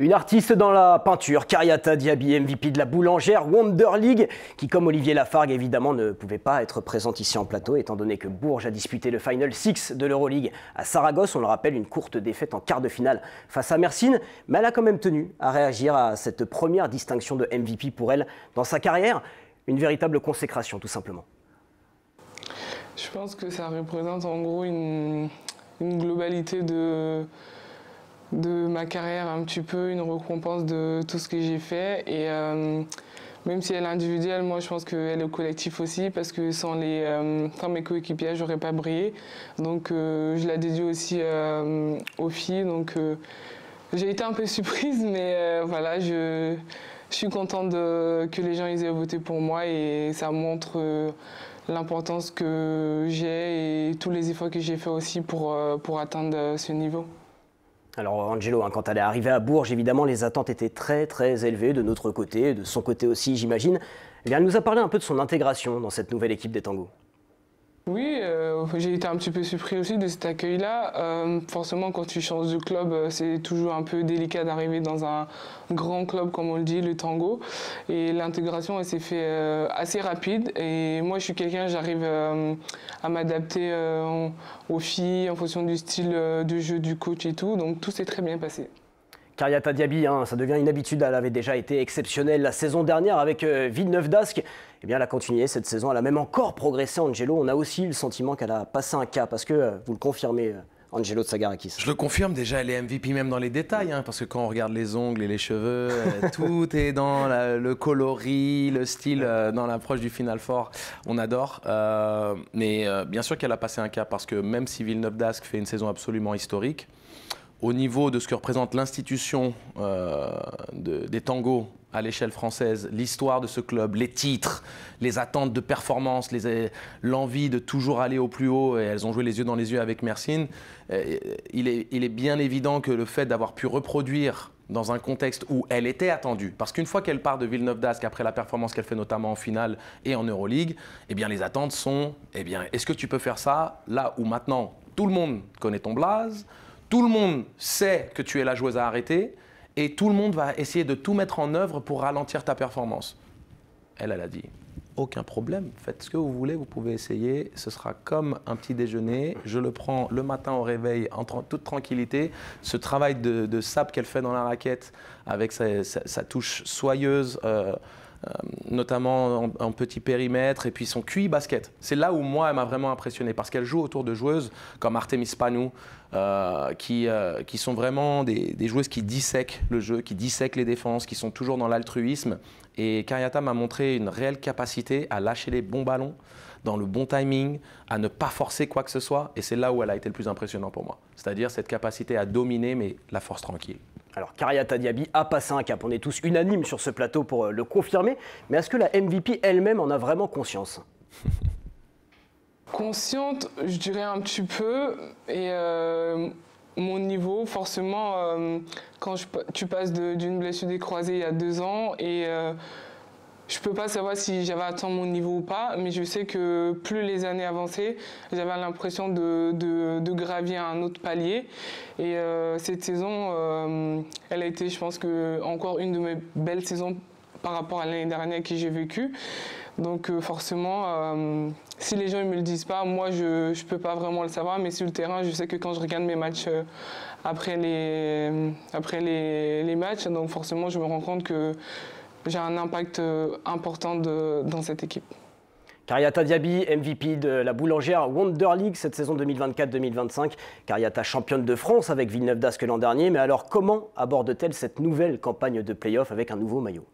Une artiste dans la peinture, Kariata Diaby, MVP de la Boulangère Wonder League, qui comme Olivier Lafargue évidemment ne pouvait pas être présente ici en plateau, étant donné que Bourges a disputé le Final 6 de l'Euroleague à Saragosse. On le rappelle, une courte défaite en quart de finale face à Mersin, mais elle a quand même tenu à réagir à cette première distinction de MVP pour elle dans sa carrière. Une véritable consécration tout simplement. Je pense que ça représente en gros une globalité de ma carrière, un petit peu une récompense de tout ce que j'ai fait. Et même si elle est individuelle, moi je pense qu'elle est au collectif aussi, parce que sans mes coéquipiers, j'aurais pas brillé. Donc je la dédie aussi aux filles. Donc j'ai été un peu surprise, mais voilà, je suis contente que les gens ils aient voté pour moi, et ça montre l'importance que j'ai et tous les efforts que j'ai fait aussi pour atteindre ce niveau. Alors Angelo, quand elle est arrivée à Bourges, évidemment les attentes étaient très élevées de notre côté, de son côté aussi j'imagine. Elle nous a parlé un peu de son intégration dans cette nouvelle équipe des Tangos. Oui, j'ai été un petit peu surpris aussi de cet accueil-là. Forcément, quand tu changes de club, c'est toujours un peu délicat d'arriver dans un grand club, comme on le dit, le Tango. Et l'intégration, elle s'est fait assez rapide. Et moi, je suis quelqu'un, j'arrive à m'adapter aux filles en fonction du style de jeu du coach et tout. Donc, tout s'est très bien passé. Kariata Diaby, ça devient une habitude, elle avait déjà été exceptionnelle la saison dernière avec Villeneuve d'Ascq. Eh bien, elle a continué cette saison, elle a même encore progressé, Angelo. On a aussi le sentiment qu'elle a passé un cap. Est-ce que vous le confirmez, Angelo Tsagarakis? Je le confirme, déjà elle est MVP même dans les détails, parce que quand on regarde les ongles et les cheveux, tout est dans le coloris, le style, dans l'approche du Final Four, on adore. Mais bien sûr qu'elle a passé un cap, parce que même si Villeneuve d'Ascq fait une saison absolument historique, au niveau de ce que représente l'institution des Tangos à l'échelle française, l'histoire de ce club, les titres, les attentes de performance, l'envie de toujours aller au plus haut, et elles ont joué les yeux dans les yeux avec Mersin, il est bien évident que le fait d'avoir pu reproduire dans un contexte où elle était attendue, parce qu'une fois qu'elle part de Villeneuve d'Ascq, après la performance qu'elle fait notamment en finale et en Euroleague, eh bien les attentes sont, est-ce que tu peux faire ça là où maintenant tout le monde connaît ton blaze, tout le monde sait que tu es la joueuse à arrêter, et tout le monde va essayer de tout mettre en œuvre pour ralentir ta performance. Elle a dit, aucun problème, faites ce que vous voulez, vous pouvez essayer, ce sera comme un petit déjeuner, je le prends le matin au réveil en toute tranquillité. Ce travail de sap qu'elle fait dans la raquette avec sa touche soyeuse, notamment en petit périmètre, et puis son QI basket. C'est là où moi elle m'a vraiment impressionné, parce qu'elle joue autour de joueuses comme Artemis Panou, qui sont vraiment des joueuses qui dissèquent le jeu, qui dissèquent les défenses, qui sont toujours dans l'altruisme. Et Kariata m'a montré une réelle capacité à lâcher les bons ballons, dans le bon timing, à ne pas forcer quoi que ce soit. Et c'est là où elle a été le plus impressionnant pour moi. C'est-à-dire cette capacité à dominer, mais la force tranquille. Alors Kariata Diaby a passé un cap, on est tous unanimes sur ce plateau pour le confirmer. Mais est-ce que la MVP elle-même en a vraiment conscience? Consciente, je dirais un petit peu. Et mon niveau, forcément, quand tu passes d'une blessure des croisés il y a 2 ans, et je ne peux pas savoir si j'avais atteint mon niveau ou pas, mais je sais que plus les années avançaient, j'avais l'impression de gravir un autre palier. Et cette saison, elle a été, je pense, encore une de mes belles saisons par rapport à l'année dernière que j'ai vécue. Donc forcément, si les gens ne me le disent pas, moi je ne peux pas vraiment le savoir, mais sur le terrain, je sais que quand je regarde mes matchs après les matchs, donc forcément je me rends compte que j'ai un impact important dans cette équipe. Kariata Diaby, MVP de la Boulangère Wonder League cette saison 2024-2025. Kariata championne de France avec Villeneuve d'Ascq l'an dernier. Mais alors comment aborde-t-elle cette nouvelle campagne de play-off avec un nouveau maillot?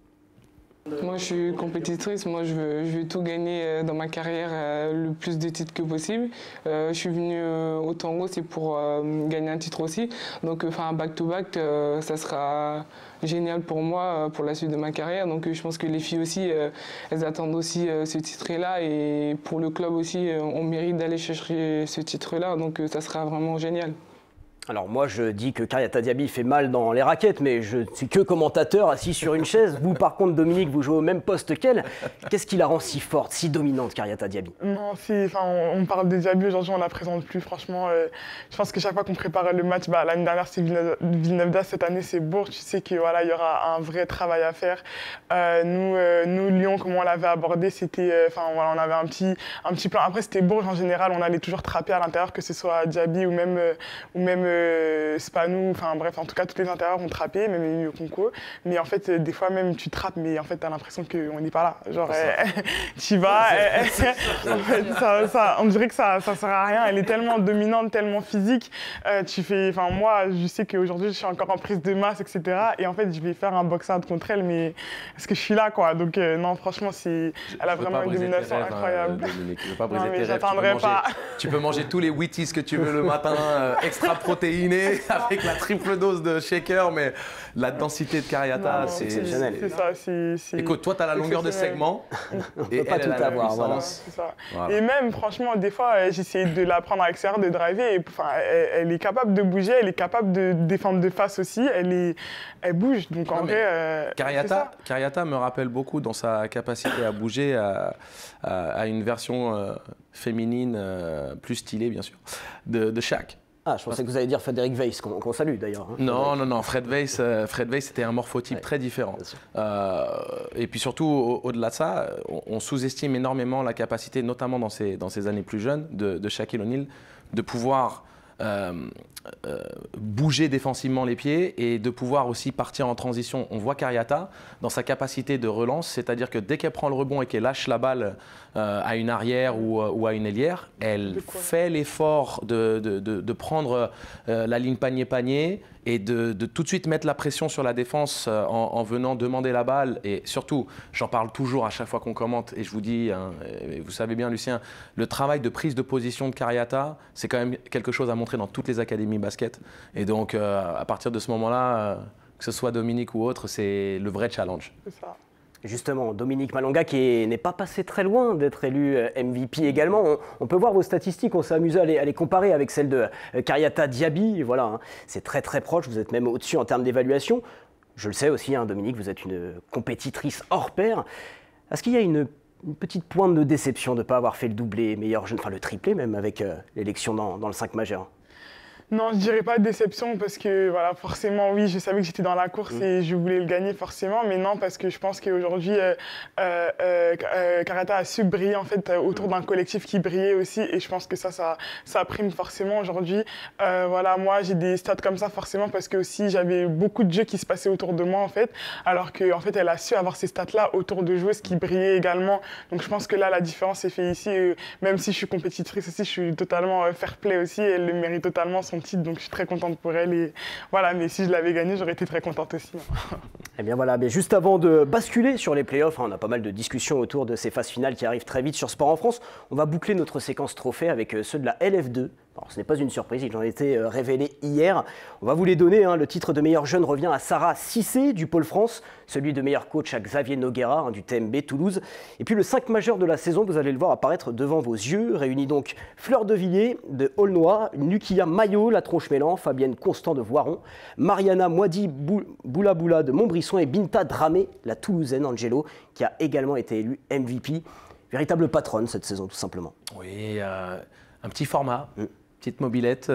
Moi, je suis compétitrice. Moi, je veux tout gagner dans ma carrière, le plus de titres que possible. Je suis venue au Tango, c'est pour gagner un titre aussi. Donc, faire un back-to-back, ça sera génial pour moi, pour la suite de ma carrière. Donc, je pense que les filles aussi, elles attendent aussi ce titre-là. Et pour le club aussi, on mérite d'aller chercher ce titre-là. Donc, ça sera vraiment génial. Alors moi je dis que Kariata Diaby fait mal dans les raquettes, mais je ne suis que commentateur assis sur une chaise. Vous par contre Dominique, vous jouez au même poste qu'elle. Qu'est-ce qui la rend si forte, si dominante Kariata Diaby? Non, on parle de Diaby, aujourd'hui on ne la présente plus, franchement. Je pense que chaque fois qu'on prépare le match, l'année dernière c'est Villeneuve d'Ascq, cette année c'est Bourges, tu sais qu'il voilà, y aura un vrai travail à faire. Nous Lyon, comment on l'avait abordé, c'était, voilà, on avait un petit plan. Après c'était Bourges en général, on allait toujours trapper à l'intérieur, que ce soit Diaby ou même Spanou, enfin bref, en tout cas, tous les intérieurs ont trappé, même les milieux concours. Mais en fait, des fois même, tu trappes, mais en fait, tu as l'impression qu'on n'est pas là. Genre, tu vas, en fait, on dirait que ça sert à rien. Elle est tellement dominante, tellement physique. Moi, je sais qu'aujourd'hui, je suis encore en prise de masse, etc. Et en fait, je vais faire un box-out contre elle, mais est-ce que je suis là, quoi? Donc, non, franchement, elle a vraiment une domination incroyable. Dominique, je ne veux pas briser tes rêves. Tu peux manger tous les Wheaties que tu veux le matin, extra protéinés, avec la triple dose de shaker, mais la densité de Kariata, c'est exceptionnel. C'est ça. Écoute, toi, tu as la longueur de segment. Et pas tout avoir, voilà. C'est ça. Voilà. Et même, franchement, des fois, j'essaie de la prendre à l'extérieur, de driver. Et, elle est capable de bouger, elle est capable de défendre de face aussi. Elle bouge. Donc en vrai. Kariata me rappelle beaucoup dans sa capacité à bouger à une version féminine plus stylée, bien sûr, de Shaq. Ah, je pensais que vous alliez dire Frédéric Weiss, qu'on salue d'ailleurs. Hein. Non, Fred Weiss c'était un morphotype très différent. Et puis surtout, au-delà de ça, on sous-estime énormément la capacité, notamment dans ces années plus jeunes, de Shaquille O'Neal, de pouvoir bouger défensivement les pieds et de pouvoir aussi partir en transition. On voit Kariata dans sa capacité de relance, c'est-à-dire que dès qu'elle prend le rebond et qu'elle lâche la balle à une arrière ou à une ailière, elle fait l'effort de prendre la ligne panier-panier et de tout de suite mettre la pression sur la défense en venant demander la balle. Et surtout, j'en parle toujours à chaque fois qu'on commente, et je vous dis, hein, et vous savez bien Lucien, le travail de prise de position de Kariata, c'est quand même quelque chose à montrer dans toutes les académies basket. Et donc, à partir de ce moment-là, que ce soit Dominique ou autre, c'est le vrai challenge. C'est ça. Justement, Dominique Malonga qui n'est pas passé très loin d'être élu MVP également. On peut voir vos statistiques, on s'est amusé à les comparer avec celles de Kariata Diaby. Voilà, hein, c'est très très proche, vous êtes même au-dessus en termes d'évaluation. Je le sais aussi, hein, Dominique, vous êtes une compétitrice hors pair. Est-ce qu'il y a une petite pointe de déception de ne pas avoir fait le doublé meilleur jeune, enfin le triplé même avec l'élection dans le 5 majeur? Non, je dirais pas déception parce que voilà, forcément, oui, je savais que j'étais dans la course et je voulais le gagner forcément, mais non, parce que je pense qu'aujourd'hui, Kariata a su briller en fait autour d'un collectif qui brillait aussi, et je pense que ça prime forcément aujourd'hui. Voilà, moi, j'ai des stats comme ça forcément parce que aussi j'avais beaucoup de jeux qui se passaient autour de moi en fait, alors que en fait, elle a su avoir ces stats-là autour de joueuses qui brillaient également. Donc je pense que là, la différence est faite ici. Même si je suis compétitrice aussi, je suis totalement fair play aussi. Elle le mérite totalement son titre, donc je suis très contente pour elle. Et voilà, mais si je l'avais gagné, j'aurais été très contente aussi. Eh bien voilà, mais juste avant de basculer sur les playoffs, on a pas mal de discussions autour de ces phases finales qui arrivent très vite sur Sport en France. On va boucler notre séquence trophée avec ceux de la LF2. Alors, ce n'est pas une surprise, ils ont été révélés hier. On va vous les donner. Hein. Le titre de meilleure jeune revient à Sarah Cissé du Pôle France, celui de meilleur coach à Xavier Noguera du TMB Toulouse. Et puis le 5 majeur de la saison, vous allez le voir apparaître devant vos yeux, réunit donc Fleur de Villiers de Aulnois, Nukia Maillot, la Tronche-Mélan, Fabienne Constant de Voiron, Mariana Moidi Boulaboula de Montbrisson et Binta Dramé, la Toulousaine Angelo, qui a également été élue MVP. Véritable patronne cette saison, tout simplement. Oui, un petit format. Petite mobilette,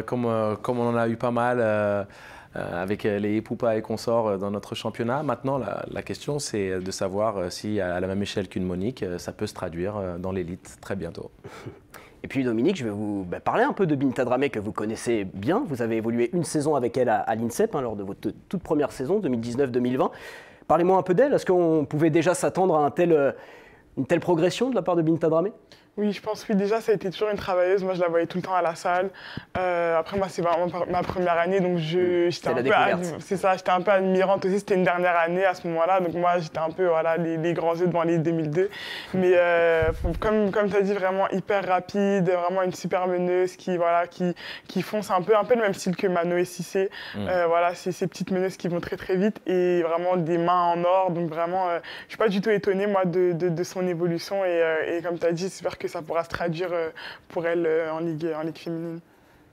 comme on en a eu pas mal avec les Poupa et consorts dans notre championnat. Maintenant, la question, c'est de savoir si, à la même échelle qu'une Monique, ça peut se traduire dans l'élite très bientôt. Et puis Dominique, je vais vous parler un peu de Binta Dramé que vous connaissez bien. Vous avez évolué une saison avec elle à l'INSEP lors de votre toute première saison, 2019-2020. Parlez-moi un peu d'elle. Est-ce qu'on pouvait déjà s'attendre à une telle progression de la part de Binta Dramé ? Oui, je pense que déjà, ça a été toujours une travailleuse. Moi, je la voyais tout le temps à la salle. Après, moi, c'est vraiment ma première année, donc j'étais un peu admirante aussi. C'était une dernière année à ce moment-là, donc moi, j'étais un peu les grands yeux devant les 2002. Mais comme tu as dit, vraiment hyper rapide, vraiment une super meneuse qui fonce un peu le même style que Manoé Cissé. Voilà, c'est ces petites meneuses qui vont très très vite et vraiment des mains en or. Donc vraiment, je ne suis pas du tout étonnée, moi, de son évolution. Et comme tu as dit, j'espère que ça pourra se traduire pour elle en Ligue féminine.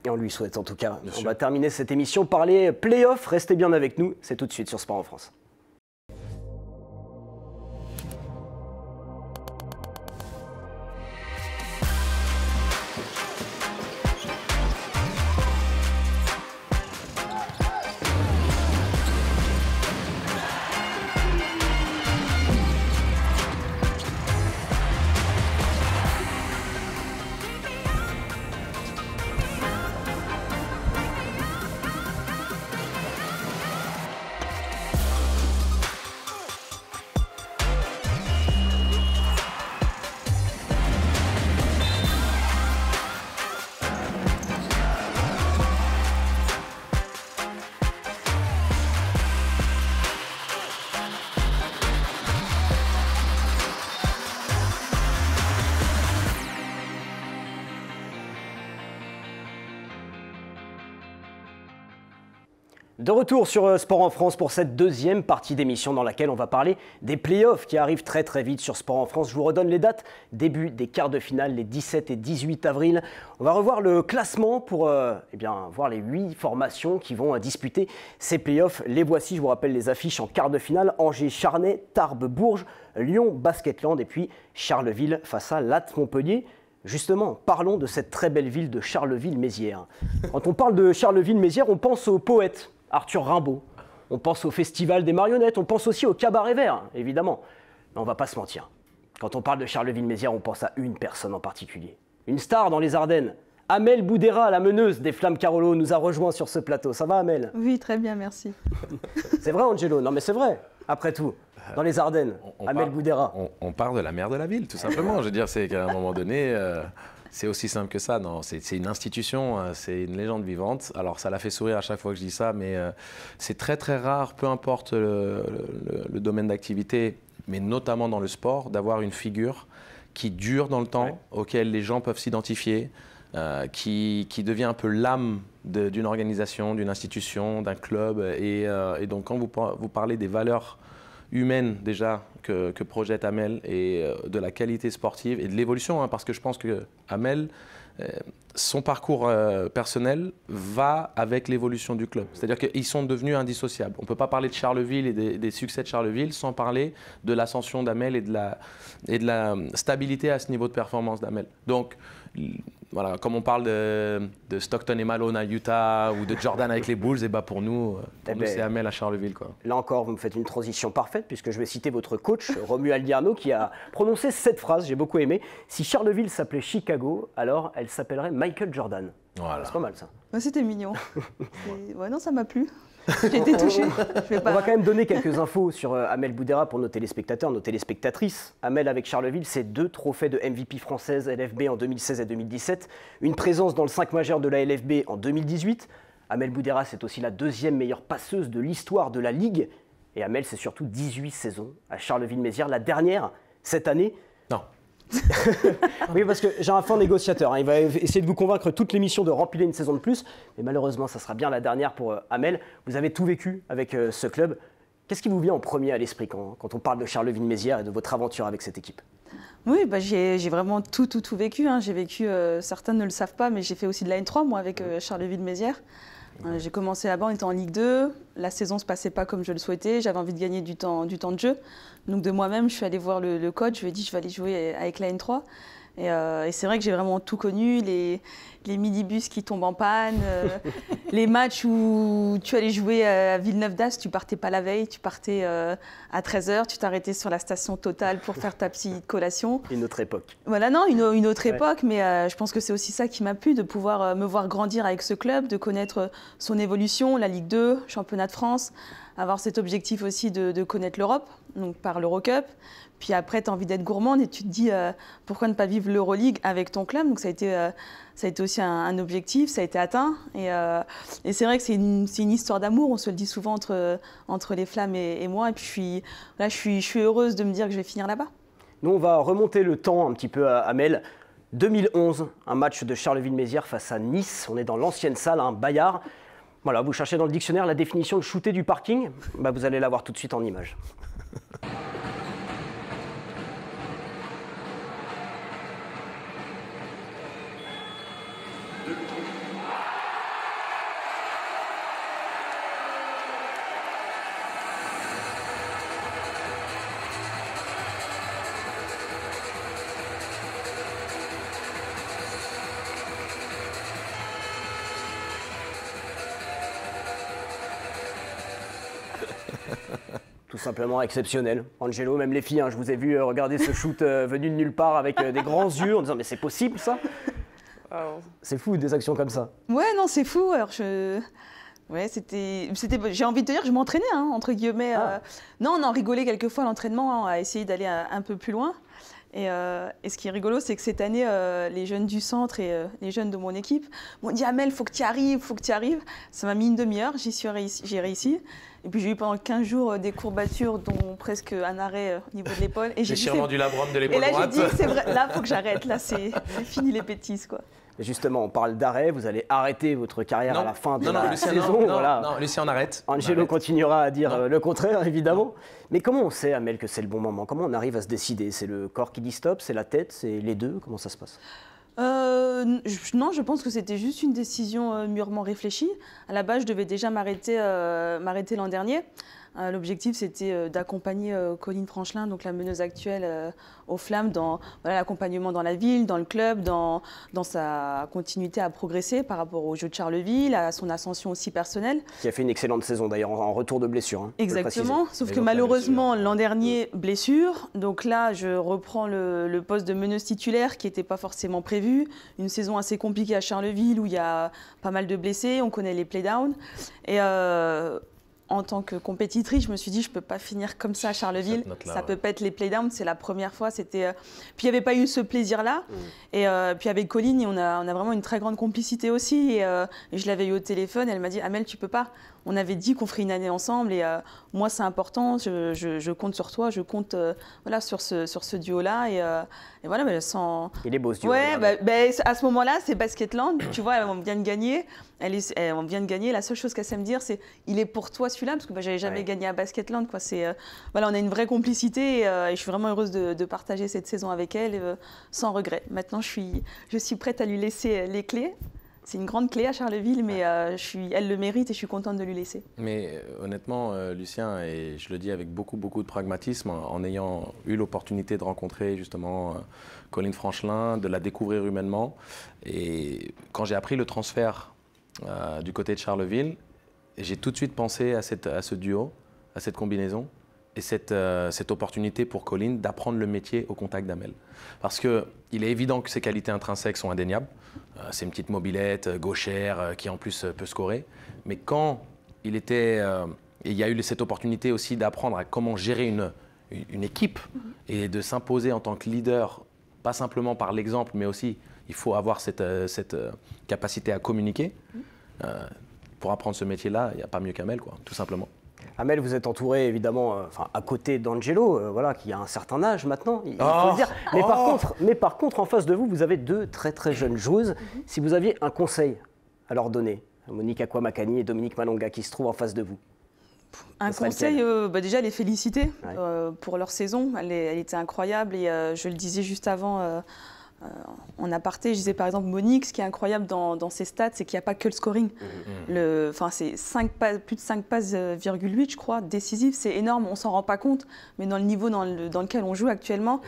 Et on lui souhaite en tout cas. Bien On sûr. va terminer cette émission par les playoffs. Restez bien avec nous, c'est tout de suite sur Sport en France. De retour sur Sport en France pour cette deuxième partie d'émission dans laquelle on va parler des playoffs qui arrivent très très vite sur Sport en France. Je vous redonne les dates, début des quarts de finale les 17 et 18 avril. On va revoir le classement pour voir les 8 formations qui vont disputer ces playoffs. Les voici, je vous rappelle les affiches en quart de finale. Angers, Charnay, Tarbes, Bourges, Lyon, Basketland et puis Charleville face à Latte Montpellier. Justement, parlons de cette très belle ville de Charleville-Mézières. Quand on parle de Charleville-Mézières, on pense aux poètes. Arthur Rimbaud, on pense au Festival des marionnettes, on pense aussi au Cabaret Vert, évidemment. Mais on va pas se mentir. Quand on parle de Charleville-Mézières, on pense à une personne en particulier. Une star dans les Ardennes. Amel Boudera, la meneuse des Flammes Carolo, nous a rejoint sur ce plateau. Ça va, Amel? Oui, très bien, merci. C'est vrai, Angelo? Non, mais c'est vrai, après tout. Dans les Ardennes, Amel Boudera. On parle de la mère de la ville, tout simplement. Je veux dire, c'est qu'à un moment donné... C'est aussi simple que ça. Non, c'est une institution, c'est une légende vivante. Alors, ça la fait sourire à chaque fois que je dis ça, mais c'est très, très rare, peu importe le domaine d'activité, mais notamment dans le sport, d'avoir une figure qui dure dans le temps, auquel les gens peuvent s'identifier, qui devient un peu l'âme d'une organisation, d'une institution, d'un club. Et donc, quand vous parlez des valeurs humaine déjà que projette Amel et de la qualité sportive et de l'évolution, parce que je pense que Amel, son parcours personnel va avec l'évolution du club. C'est-à-dire qu'ils sont devenus indissociables. On ne peut pas parler de Charleville et des succès de Charleville sans parler de l'ascension d'Amel et de la stabilité à ce niveau de performance d'Amel. Donc, voilà, comme on parle de Stockton et Malone à Utah ou de Jordan avec les Bulls, et bah pour nous c'est Amel à Charleville, quoi. Là encore, vous me faites une transition parfaite puisque je vais citer votre coach, Romuald Diarno, qui a prononcé cette phrase, j'ai beaucoup aimé. Si Charleville s'appelait Chicago, alors elle s'appellerait Michael Jordan. Voilà. C'est pas mal ça. Ouais, c'était mignon. Ouais, non, ça m'a plu. J'ai été touchée. On va quand même donner quelques infos sur Amel Boudera pour nos téléspectateurs, nos téléspectatrices. Amel avec Charleville, c'est 2 trophées de MVP française LFB en 2016 et 2017, une présence dans le 5 majeur de la LFB en 2018. Amel Boudera, c'est aussi la 2e meilleure passeuse de l'histoire de la Ligue. Et Amel, c'est surtout 18 saisons à Charleville-Mézières, la dernière cette année. Non. Oui, parce que j'ai un fin négociateur. Il va essayer de vous convaincre toute l'émission de remplir une saison de plus. Mais malheureusement, ça sera bien la dernière pour Amel. Vous avez tout vécu avec ce club. Qu'est-ce qui vous vient en premier à l'esprit quand on parle de Charleville-Mézières et de votre aventure avec cette équipe? Oui, bah, j'ai vraiment tout vécu. J'ai vécu, certains ne le savent pas, mais j'ai fait aussi de la N3, moi, avec Charleville-Mézières. J'ai commencé là-bas, on était en Ligue 2. La saison ne se passait pas comme je le souhaitais. J'avais envie de gagner du temps de jeu. Donc de moi-même, je suis allée voir le coach. Je lui ai dit je vais aller jouer avec la N3. Et c'est vrai que j'ai vraiment tout connu. Les minibus qui tombent en panne, les matchs où tu allais jouer à Villeneuve d'Ascq, tu partais pas la veille, tu partais à 13h, tu t'arrêtais sur la station Total pour faire ta petite collation. Une autre époque. Voilà, non, une autre époque, mais je pense que c'est aussi ça qui m'a plu, de pouvoir me voir grandir avec ce club, de connaître son évolution, la Ligue 2, championnat de France, avoir cet objectif aussi de connaître l'Europe, donc par l'Eurocup. Puis après, tu as envie d'être gourmande et tu te dis pourquoi ne pas vivre l'Euroleague avec ton club. Donc ça a été aussi un objectif, ça a été atteint. Et c'est vrai que c'est une histoire d'amour, on se le dit souvent entre les Flammes et moi. Et puis je suis heureuse de me dire que je vais finir là-bas. Nous, on va remonter le temps un petit peu à Amel. 2011, un match de Charleville-Mézières face à Nice. On est dans l'ancienne salle, un Bayard. Voilà, vous cherchez dans le dictionnaire la définition de shooter du parking. Bah, vous allez la voir tout de suite en images. simplement exceptionnel. Angelo, même les filles, hein, je vous ai vu regarder ce shoot venu de nulle part avec des grands yeux en disant mais c'est possible ça? C'est fou des actions comme ça. Ouais, non, c'est fou. Alors ouais, j'ai envie de te dire que je m'entraînais, hein, entre guillemets. Non, on en rigolait quelquefois à l'entraînement, à essayer d'aller un peu plus loin. Et ce qui est rigolo, c'est que cette année, les jeunes du centre et les jeunes de mon équipe m'ont dit « Amel, faut que tu y arrives, faut que tu y arrives ». Ça m'a mis une demi-heure, j'ai réussi. Et puis j'ai eu pendant 15 jours des courbatures, dont presque un arrêt au niveau de l'épaule. Déchirement du labrum de l'épaule droite. Et là, j'ai dit « C'est vrai, là, faut que j'arrête, là, c'est fini les bêtises, quoi ». Et justement, on parle d'arrêt, vous allez arrêter votre carrière à la fin de la Lucien, saison. Non, Lucien, on arrête. Angelo continuera à dire le contraire, évidemment. Mais comment on sait, Amel, que c'est le bon moment? Comment on arrive à se décider? C'est le corps qui dit stop, c'est la tête, c'est les deux? Comment ça se passe? Non, je pense que c'était juste une décision mûrement réfléchie. À la base, je devais déjà m'arrêter l'an dernier. L'objectif, c'était d'accompagner Colline Franchelin, donc la meneuse actuelle, aux Flammes, dans l'accompagnement dans la ville, dans le club, dans sa continuité à progresser par rapport au jeu de Charleville, à son ascension aussi personnelle. Qui a fait une excellente saison d'ailleurs, en retour de blessure. Hein, exactement, sauf que malheureusement, l'an dernier, blessure. Donc là, je reprends le poste de meneuse titulaire qui n'était pas forcément prévu. Une saison assez compliquée à Charleville où il y a pas mal de blessés, on connaît les playdowns. Et en tant que compétitrice, je me suis dit, je ne peux pas finir comme ça à Charleville. Ça peut pas être les playdowns, c'est la première fois. Puis il n'y avait pas eu ce plaisir-là. Et puis avec Colline, on a vraiment une très grande complicité aussi. Et je l'avais eu au téléphone, elle m'a dit, Amel, tu peux pas. On avait dit qu'on ferait une année ensemble. Et moi, c'est important, je compte sur toi, je compte sur ce duo-là. Et voilà, mais sans... Il est beau ce duo. Ouais, à ce moment-là, c'est Basketland. Tu vois, on vient de gagner. On vient de gagner. La seule chose qu'elle sait me dire, c'est il est pour toi celui-là, parce que j'avais jamais gagné à Basketland. Quoi. On a une vraie complicité et je suis vraiment heureuse de partager cette saison avec elle sans regret. Maintenant, je suis prête à lui laisser les clés. C'est une grande clé à Charleville, mais elle le mérite et je suis contente de lui laisser. Mais honnêtement, Lucien, et je le dis avec beaucoup de pragmatisme, en ayant eu l'opportunité de rencontrer justement Colline Franchelin, de la découvrir humainement, et quand j'ai appris le transfert du côté de Charleville, j'ai tout de suite pensé à ce duo, à cette combinaison et cette opportunité pour Colline d'apprendre le métier au contact d'Amel. Parce qu'il est évident que ses qualités intrinsèques sont indéniables. C'est une petite mobilette gauchère qui en plus peut scorer. Mais quand il y a eu cette opportunité aussi d'apprendre à comment gérer une équipe et de s'imposer en tant que leader, pas simplement par l'exemple, mais aussi il faut avoir cette capacité à communiquer. Pour apprendre ce métier-là, il n'y a pas mieux qu'Amel, quoi, tout simplement. Amel, vous êtes entouré évidemment à côté d'Angelo, qui a un certain âge maintenant, il faut le dire. Mais par contre, en face de vous, vous avez deux très très jeunes joueuses. Si vous aviez un conseil à leur donner, Monique Akwa-Makani et Dominique Malonga qui se trouvent en face de vous. Un conseil, déjà les féliciter pour leur saison. Elle était incroyable et je le disais juste avant. En aparté, je disais par exemple Monique, ce qui est incroyable dans ses stats, c'est qu'il n'y a pas que le scoring. C'est plus de 5 passes, 8, je crois, décisives, c'est énorme, on ne s'en rend pas compte, mais dans le niveau dans lequel on joue actuellement,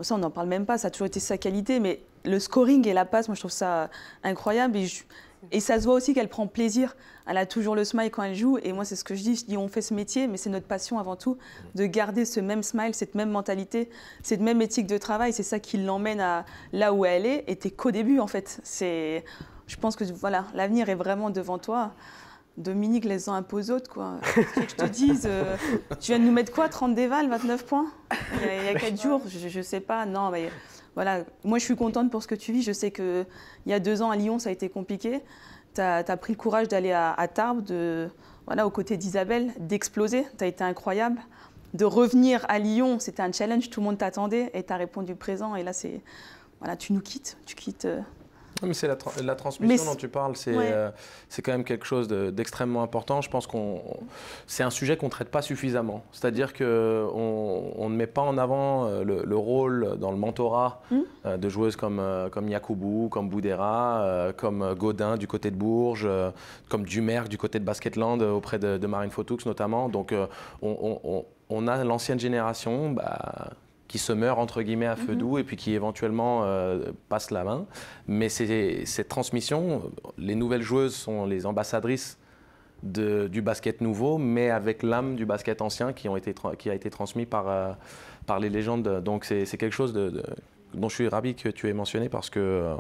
ça on n'en parle même pas, ça a toujours été sa qualité, mais le scoring et la passe, moi je trouve ça incroyable. Et ça se voit aussi qu'elle prend plaisir. Elle a toujours le smile quand elle joue. Et moi, c'est ce que je dis, on fait ce métier, mais c'est notre passion avant tout, de garder ce même smile, cette même mentalité, cette même éthique de travail. C'est ça qui l'emmène à là où elle est. Et t'es qu'au début, en fait. Je pense que l'avenir est vraiment devant toi. Dominique, laisse-en un peu aux autres, quoi. Que je te dise, tu viens de nous mettre quoi, 30 dévals, 29 points il y a 4 jours, je sais pas. Non, mais... Voilà, moi je suis contente pour ce que tu vis. Je sais qu'il y a 2 ans à Lyon, ça a été compliqué. Tu as pris le courage d'aller à Tarbes, aux côtés d'Isabelle, d'exploser. Tu as été incroyable. De revenir à Lyon, c'était un challenge, tout le monde t'attendait et tu as répondu présent. Et là, tu nous quittes. Tu quittes. Mais c'est la transmission dont tu parles, c'est quand même quelque chose d'extrêmement important. Je pense c'est un sujet qu'on ne traite pas suffisamment. C'est-à-dire qu'on ne met pas en avant le rôle dans le mentorat de joueuses comme Yacoubou, comme Boudera, comme Godin du côté de Bourges, comme Dumerc du côté de Basketland auprès de Marine Fotoux notamment. Donc on a l'ancienne génération qui se meurt entre guillemets à feu doux et puis qui éventuellement passe la main. Mais cette transmission, les nouvelles joueuses sont les ambassadrices du basket nouveau, mais avec l'âme du basket ancien qui a été transmis par les légendes. Donc c'est quelque chose dont je suis ravi que tu aies mentionné parce que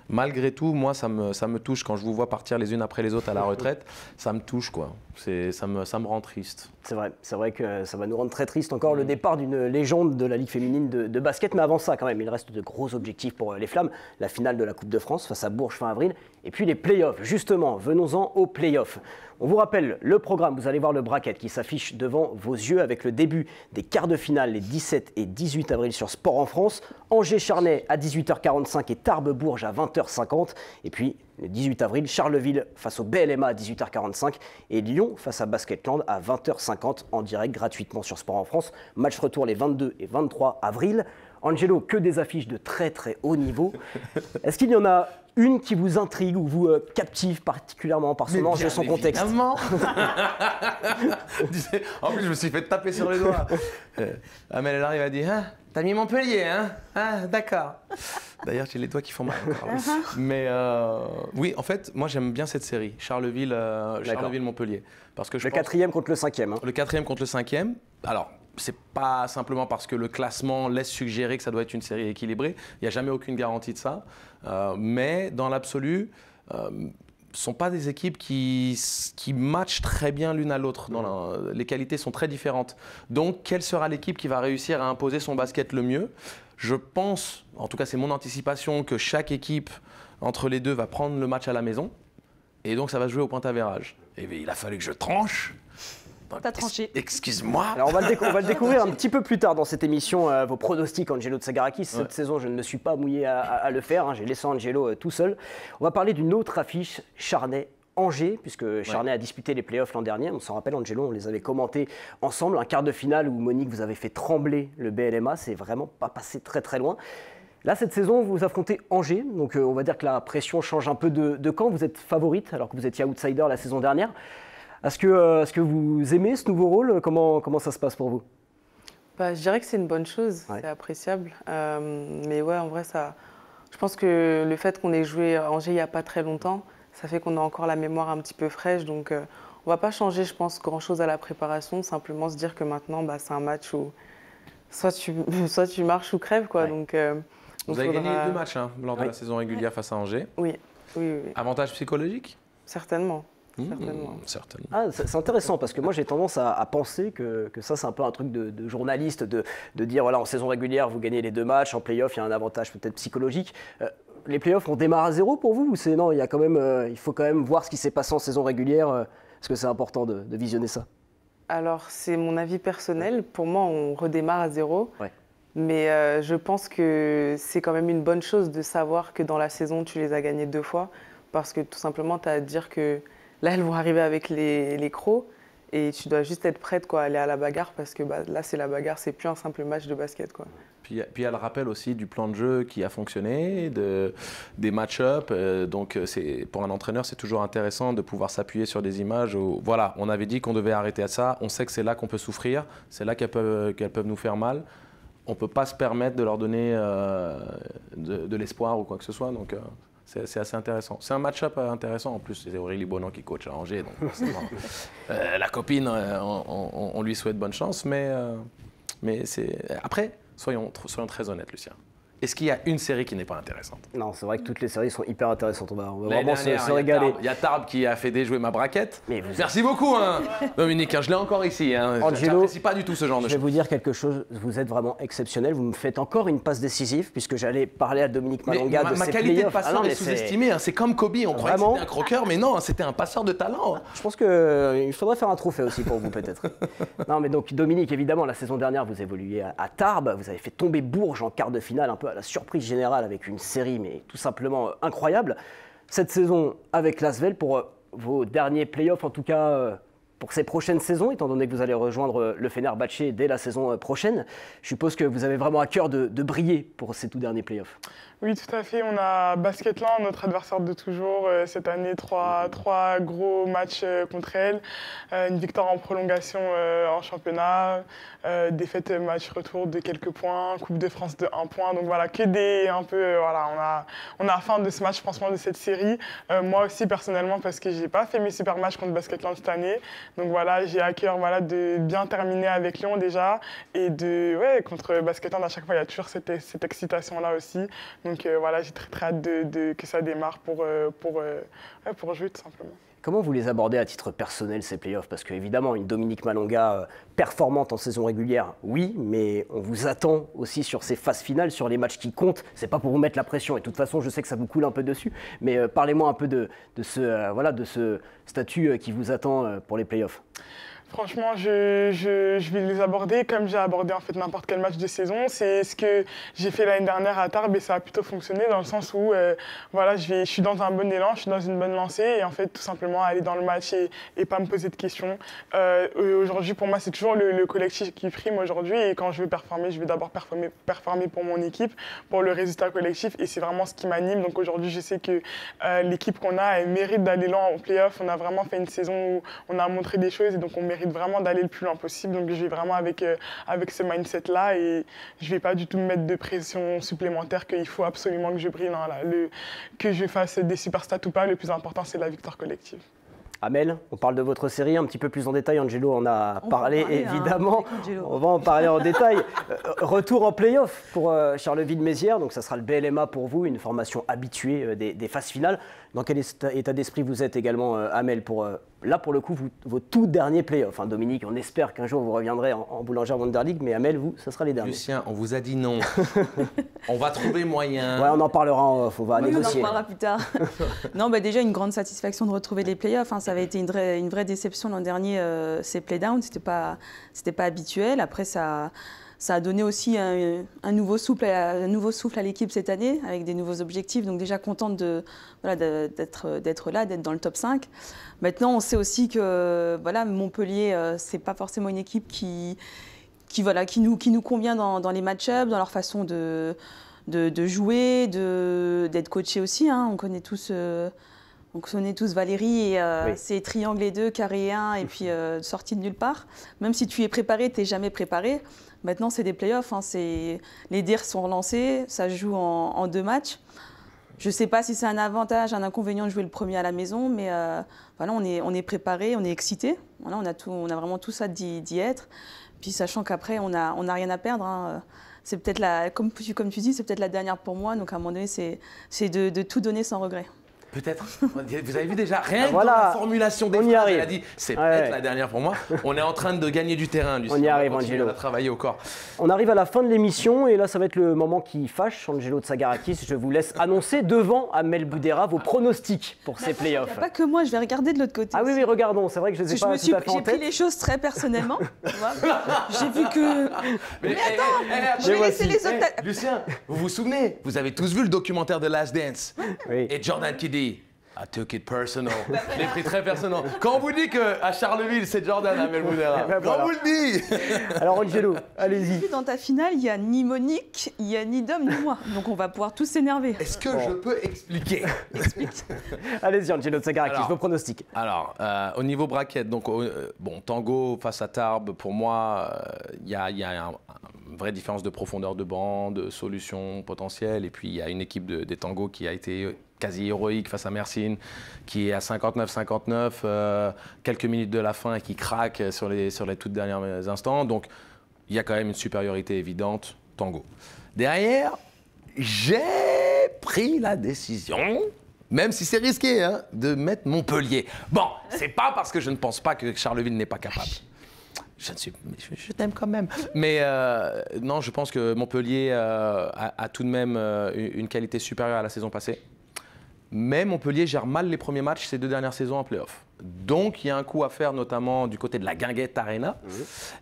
malgré tout, moi, ça me touche. Quand je vous vois partir les unes après les autres à la retraite, ça me touche, quoi. Ça me rend triste. C'est vrai que ça va nous rendre très triste encore le départ d'une légende de la Ligue féminine de basket. Mais avant ça, quand même, il reste de gros objectifs pour les Flammes. La finale de la Coupe de France face à Bourges fin avril. Et puis les playoffs. Justement, venons-en aux playoffs. On vous rappelle le programme. Vous allez voir le bracket qui s'affiche devant vos yeux avec le début des quarts de finale les 17 et 18 avril sur Sport en France. Angers-Charnay à 18h45 et Tarbes-Bourges à 20h50. Et puis, le 18 avril, Charleville face au BLMA à 18h45 et Lyon face à Basketland à 20h50 en direct gratuitement sur Sport en France. Match retour les 22 et 23 avril. Angelo, que des affiches de très très haut niveau. Est-ce qu'il y en a une qui vous intrigue ou vous captive particulièrement par son enjeu et son contexte? En plus, je me suis fait taper sur les doigts. Amel, elle arrive, elle dit hein, t'as mis Montpellier, hein? Ah, d'accord. D'ailleurs, j'ai les doigts qui font mal encore. Mais oui, en fait, moi j'aime bien cette série, Charleville-Montpellier. Parce que le 4e contre le 5e. Hein. Le 4e contre le 5e. Alors, c'est pas simplement parce que le classement laisse suggérer que ça doit être une série équilibrée. Il n'y a jamais aucune garantie de ça. Mais dans l'absolu, ce ne sont pas des équipes qui matchent très bien l'une à l'autre. Les qualités sont très différentes. Donc, quelle sera l'équipe qui va réussir à imposer son basket le mieux? Je pense, en tout cas c'est mon anticipation, que chaque équipe entre les deux va prendre le match à la maison. Et donc, ça va se jouer au point avérage. Et bien, il a fallu que je tranche. T'as tranché. Excuse-moi. Alors on va le découvrir un petit peu plus tard dans cette émission, vos pronostics, Angelo Tsagarakis. Cette saison, je ne me suis pas mouillé à le faire, hein. J'ai laissé Angelo tout seul. On va parler d'une autre affiche, Charnay-Angers, puisque Charnay a disputé les playoffs l'an dernier. On s'en rappelle, Angelo, on les avait commentés ensemble. Un quart de finale où Monique, vous avez fait trembler le BLMA. C'est vraiment pas passé très très loin. Là, cette saison, vous affrontez Angers. Donc on va dire que la pression change un peu de camp. Vous êtes favorite alors que vous étiez outsider la saison dernière. Est-ce que vous aimez ce nouveau rôle? Comment ça se passe pour vous? Je dirais que c'est une bonne chose, c'est appréciable. Mais ouais, en vrai, je pense que le fait qu'on ait joué à Angers il n'y a pas très longtemps, ça fait qu'on a encore la mémoire un petit peu fraîche. Donc on ne va pas changer, je pense, grand-chose à la préparation. Simplement se dire que maintenant, c'est un match où soit tu marches ou crèves, quoi. Ouais. Vous avez gagné les 2 matchs lors de la saison régulière face à Angers. Oui. Avantage psychologique? Certainement. Certainement. Ah, c'est intéressant parce que moi j'ai tendance à penser que ça c'est un peu un truc de journaliste de dire voilà en saison régulière vous gagnez les 2 matchs, en play-off il y a un avantage peut-être psychologique. Les play-offs on démarre à 0 pour vous ou c'est non, il faut quand même voir ce qui s'est passé en saison régulière. Est-ce que c'est important de visionner ça? Alors c'est mon avis personnel, pour moi on redémarre à 0. Ouais. Mais je pense que c'est quand même une bonne chose de savoir que dans la saison tu les as gagnés 2 fois parce que tout simplement tu as à te dire que là, elles vont arriver avec les crocs et tu dois juste être prête à aller à la bagarre parce que là, c'est la bagarre, c'est plus un simple match de basket, quoi. Puis il y a le rappel aussi du plan de jeu qui a fonctionné, des match-up. Donc pour un entraîneur, c'est toujours intéressant de pouvoir s'appuyer sur des images où, voilà, on avait dit qu'on devait arrêter à ça, on sait que c'est là qu'on peut souffrir, c'est là qu'elles peuvent nous faire mal. On ne peut pas se permettre de leur donner de l'espoir ou quoi que ce soit. Donc, c'est assez intéressant. C'est un match-up intéressant. En plus, c'est Aurélie Bonan qui coach à Angers. Donc la copine, on lui souhaite bonne chance. Mais après, soyons très honnêtes, Lucien. Est-ce qu'il y a une série qui n'est pas intéressante? Non, c'est vrai que toutes les séries sont hyper intéressantes. On va vraiment se régaler. Il y a Tarbes qui a fait déjouer ma braquette. Merci beaucoup, Dominique. Je l'ai encore ici. Angelo, je n'apprécie pas du tout ce genre de choses. Je vais vous dire quelque chose. Vous êtes vraiment exceptionnel. Vous me faites encore une passe décisive puisque j'allais parler à Dominique Malonga de ses ma qualité de passeur est sous-estimée. C'est comme Kobe. On croyait que c'était un croqueur, mais non, c'était un passeur de talent. Je pense qu'il faudrait faire un trophée aussi pour vous, peut-être. Non, mais donc, Dominique, évidemment, la saison dernière, vous évoluiez à Tarbes. Vous avez fait tomber Bourges en quart de finale, un peu à la surprise générale, avec une série, mais tout simplement incroyable. Cette saison avec l'Asvel, pour vos derniers playoffs, en tout cas, pour ces prochaines saisons, étant donné que vous allez rejoindre le Fenerbahçe dès la saison prochaine. Je suppose que vous avez vraiment à cœur de briller pour ces tout derniers playoffs. Oui, tout à fait. On a Basketland, notre adversaire de toujours. Cette année, trois gros matchs contre elle. Une victoire en prolongation en championnat. Défaite match retour de quelques points. Coupe de France de 1 point. Donc voilà, que des un peu... voilà, on a faim de ce match, franchement, de cette série. Moi aussi, personnellement, parce que je n'ai pas fait mes super matchs contre Basketland cette année. Donc voilà, j'ai à cœur de bien terminer avec Lyon déjà. Et contre Basketland, à chaque fois, il y a toujours cette excitation-là aussi. Donc voilà, j'ai très hâte que ça démarre pour jouer tout simplement. Comment vous les abordez à titre personnel ces playoffs? Parce qu'évidemment, une Dominique Malonga performante en saison régulière, oui, mais on vous attend aussi sur ces phases finales, sur les matchs qui comptent. C'est pas pour vous mettre la pression, et de toute façon, je sais que ça vous coule un peu dessus, mais parlez-moi un peu de ce statut qui vous attend pour les playoffs. Franchement, je vais les aborder comme j'ai abordé en fait n'importe quel match de saison. C'est ce que j'ai fait l'année dernière à Tarbes et ça a plutôt fonctionné dans le sens où je suis dans un bon élan, je suis dans une bonne lancée et en fait tout simplement aller dans le match et pas me poser de questions. Aujourd'hui pour moi c'est toujours le collectif qui prime aujourd'hui et quand je veux performer, je vais d'abord performer pour mon équipe, pour le résultat collectif et c'est vraiment ce qui m'anime. Donc aujourd'hui je sais que l'équipe qu'on a elle mérite d'aller loin en play-off. On a vraiment fait une saison où on a montré des choses et donc on mérite vraiment d'aller le plus loin possible. Donc je vais vraiment avec ce mindset-là et je ne vais pas du tout me mettre de pression supplémentaire qu'il faut absolument que je brille. Non, là, que je fasse des super stats ou pas, le plus important c'est la victoire collective. Amel, on parle de votre série un petit peu plus en détail. Angelo en a parlé évidemment. On va en parler en détail. Retour en play-off pour Charleville-Mézières. Donc ça sera le BLMA pour vous, une formation habituée des phases finales. Dans quel état d'esprit vous êtes également, Amel, là pour le coup, vos tout derniers play-offs. Dominique, on espère qu'un jour vous reviendrez en Boulangère Wonder League, mais Amel, vous, ça sera les derniers. Lucien, on vous a dit non. On va trouver moyen. Ouais, on en parlera en off, on va négocier. On en parlera plus tard. Non, déjà une grande satisfaction de retrouver les play-offs. Ça avait été une vraie déception l'an dernier, ces play-downs, c'était pas habituel. Après, ça a donné aussi un nouveau souffle à l'équipe cette année, avec des nouveaux objectifs. Donc déjà contente d'être là, d'être dans le top 5. Maintenant, on sait aussi que Montpellier, c'est pas forcément une équipe qui nous convient dans les match-ups, dans leur façon de jouer, d'être coaché aussi. On connaît tous Valérie et c'est triangle et 2, carré 1 et puis sortie de nulle part. Même si tu es préparé, tu n'es jamais préparé. Maintenant, c'est des playoffs. Les dires sont relancés, ça se joue en 2 matchs. Je ne sais pas si c'est un avantage, un inconvénient de jouer le premier à la maison, mais on est préparé, on est excité. On a vraiment tout ça d'y être. Puis sachant qu'après, on n'a rien à perdre. C'est peut-être comme tu dis, c'est peut-être la dernière pour moi. Donc à un moment donné, c'est de tout donner sans regret. Peut-être. Vous avez vu déjà, rien que dans la formulation des phrases, elle a dit c'est peut-être la dernière pour moi. On est en train de gagner du terrain, Lucien. On y arrive, Angelo. On a travaillé au corps. On arrive à la fin de l'émission et là, ça va être le moment qui fâche. Angelo Tsagarakis, je vous laisse annoncer devant Amel Boudera vos pronostics pour ces playoffs. Il n'y a pas que moi, je vais regarder de l'autre côté. Ah oui, regardons. C'est vrai que je ne les ai pas tout à fait en tête. J'ai pris les choses très personnellement. J'ai vu que... Mais attends, je vais laisser les autres... Lucien, vous vous souvenez? Vous avez tous vu le documentaire de Last Dance? Oui. Et Jordan qui dit I took it personal. Je l'ai pris très personnel. Quand on vous dit qu'à Charleville, c'est Jordan Amel Boudera, on vous le dit. Alors Angelo, allez-y. Dans ta finale, il n'y a ni Monique, il n'y a ni Dom, ni moi. Donc on va pouvoir tous s'énerver. Est-ce que je peux expliquer? Explique. Allez-y, Angelo Tsagarakis, vos pronostics. Alors, au niveau bracket, donc, Tango face à Tarbes, pour moi, il y a une vraie différence de profondeur de banc, de solutions potentielles. Et puis, il y a une équipe des Tango qui a été quasi héroïque face à Mersin, qui est à 59-59, quelques minutes de la fin et qui craque sur les toutes derniers instants. Donc, il y a quand même une supériorité évidente, Tango. Derrière, j'ai pris la décision, même si c'est risqué, de mettre Montpellier. Bon, c'est pas parce que je ne pense pas que Charleville n'est pas capable. Je t'aime quand même. Mais non, je pense que Montpellier a tout de même une qualité supérieure à la saison passée. Mais Montpellier gère mal les premiers matchs ces 2 dernières saisons en play-off. Donc il y a un coup à faire, notamment du côté de la Guinguette Arena.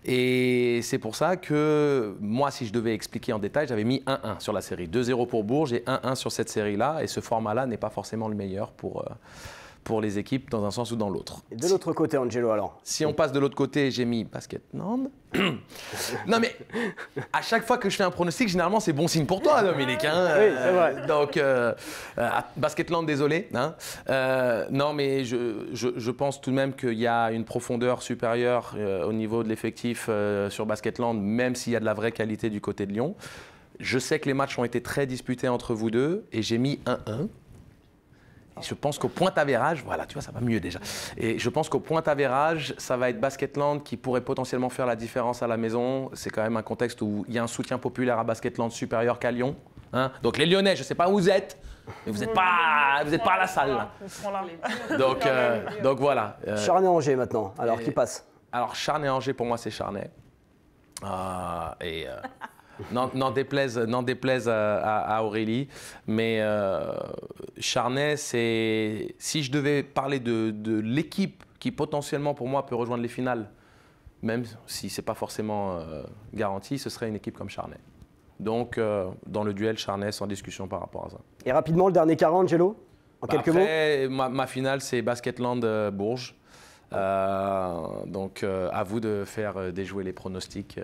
Et c'est pour ça que moi, si je devais expliquer en détail, j'avais mis 1-1 sur la série. 2-0 pour Bourges et 1-1 sur cette série-là. Et ce format-là n'est pas forcément le meilleur pour les équipes dans un sens ou dans l'autre. Et de l'autre côté, Angelo, alors? Si on passe de l'autre côté, j'ai mis Basketland. Non mais, à chaque fois que je fais un pronostic, généralement c'est bon signe pour toi, Dominique. Hein. Oui, c'est vrai. Donc, Basketland, désolé. Hein. Non mais je pense tout de même qu'il y a une profondeur supérieure au niveau de l'effectif sur Basketland, même s'il y a de la vraie qualité du côté de Lyon. Je sais que les matchs ont été très disputés entre vous deux et j'ai mis 1-1. Et je pense qu'au point avérage, voilà, tu vois, ça va mieux déjà. Et je pense qu'au point avérage, ça va être Basketland qui pourrait potentiellement faire la différence à la maison. C'est quand même un contexte où il y a un soutien populaire à Basketland supérieur qu'à Lyon. Hein. Donc les Lyonnais, je ne sais pas où vous êtes, mais vous n'êtes pas à la salle. Là. Ils seront là. Donc voilà. Charnay-Angers maintenant, alors qui passe? Alors Charnay-Angers, pour moi, c'est Charnay. N'en déplaise à Aurélie, mais Charnay, c'est si je devais parler de l'équipe qui potentiellement pour moi peut rejoindre les finales, même si c'est pas forcément garanti, ce serait une équipe comme Charnay. Donc dans le duel, Charnay sans discussion par rapport à ça. Et rapidement, le dernier quart, Angelo, en quelques mots. Après, ma finale, c'est Basketland-Bourges. Donc à vous de faire déjouer les pronostics.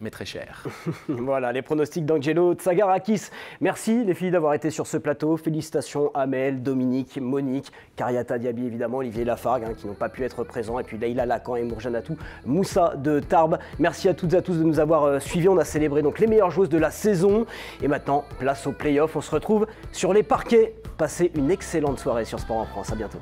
Mais très cher. Voilà, les pronostics d'Angelo Tsagarakis. Merci les filles d'avoir été sur ce plateau. Félicitations à Amel, Dominique, Monique, Kariata Diaby évidemment, Olivier Lafargue qui n'ont pas pu être présents, et puis Leïla Lacan et Mourjanatou Moussa de Tarbes. Merci à toutes et à tous de nous avoir suivis. On a célébré donc les meilleures joueuses de la saison. Et maintenant, place aux playoffs. On se retrouve sur les parquets. Passez une excellente soirée sur Sport en France. À bientôt.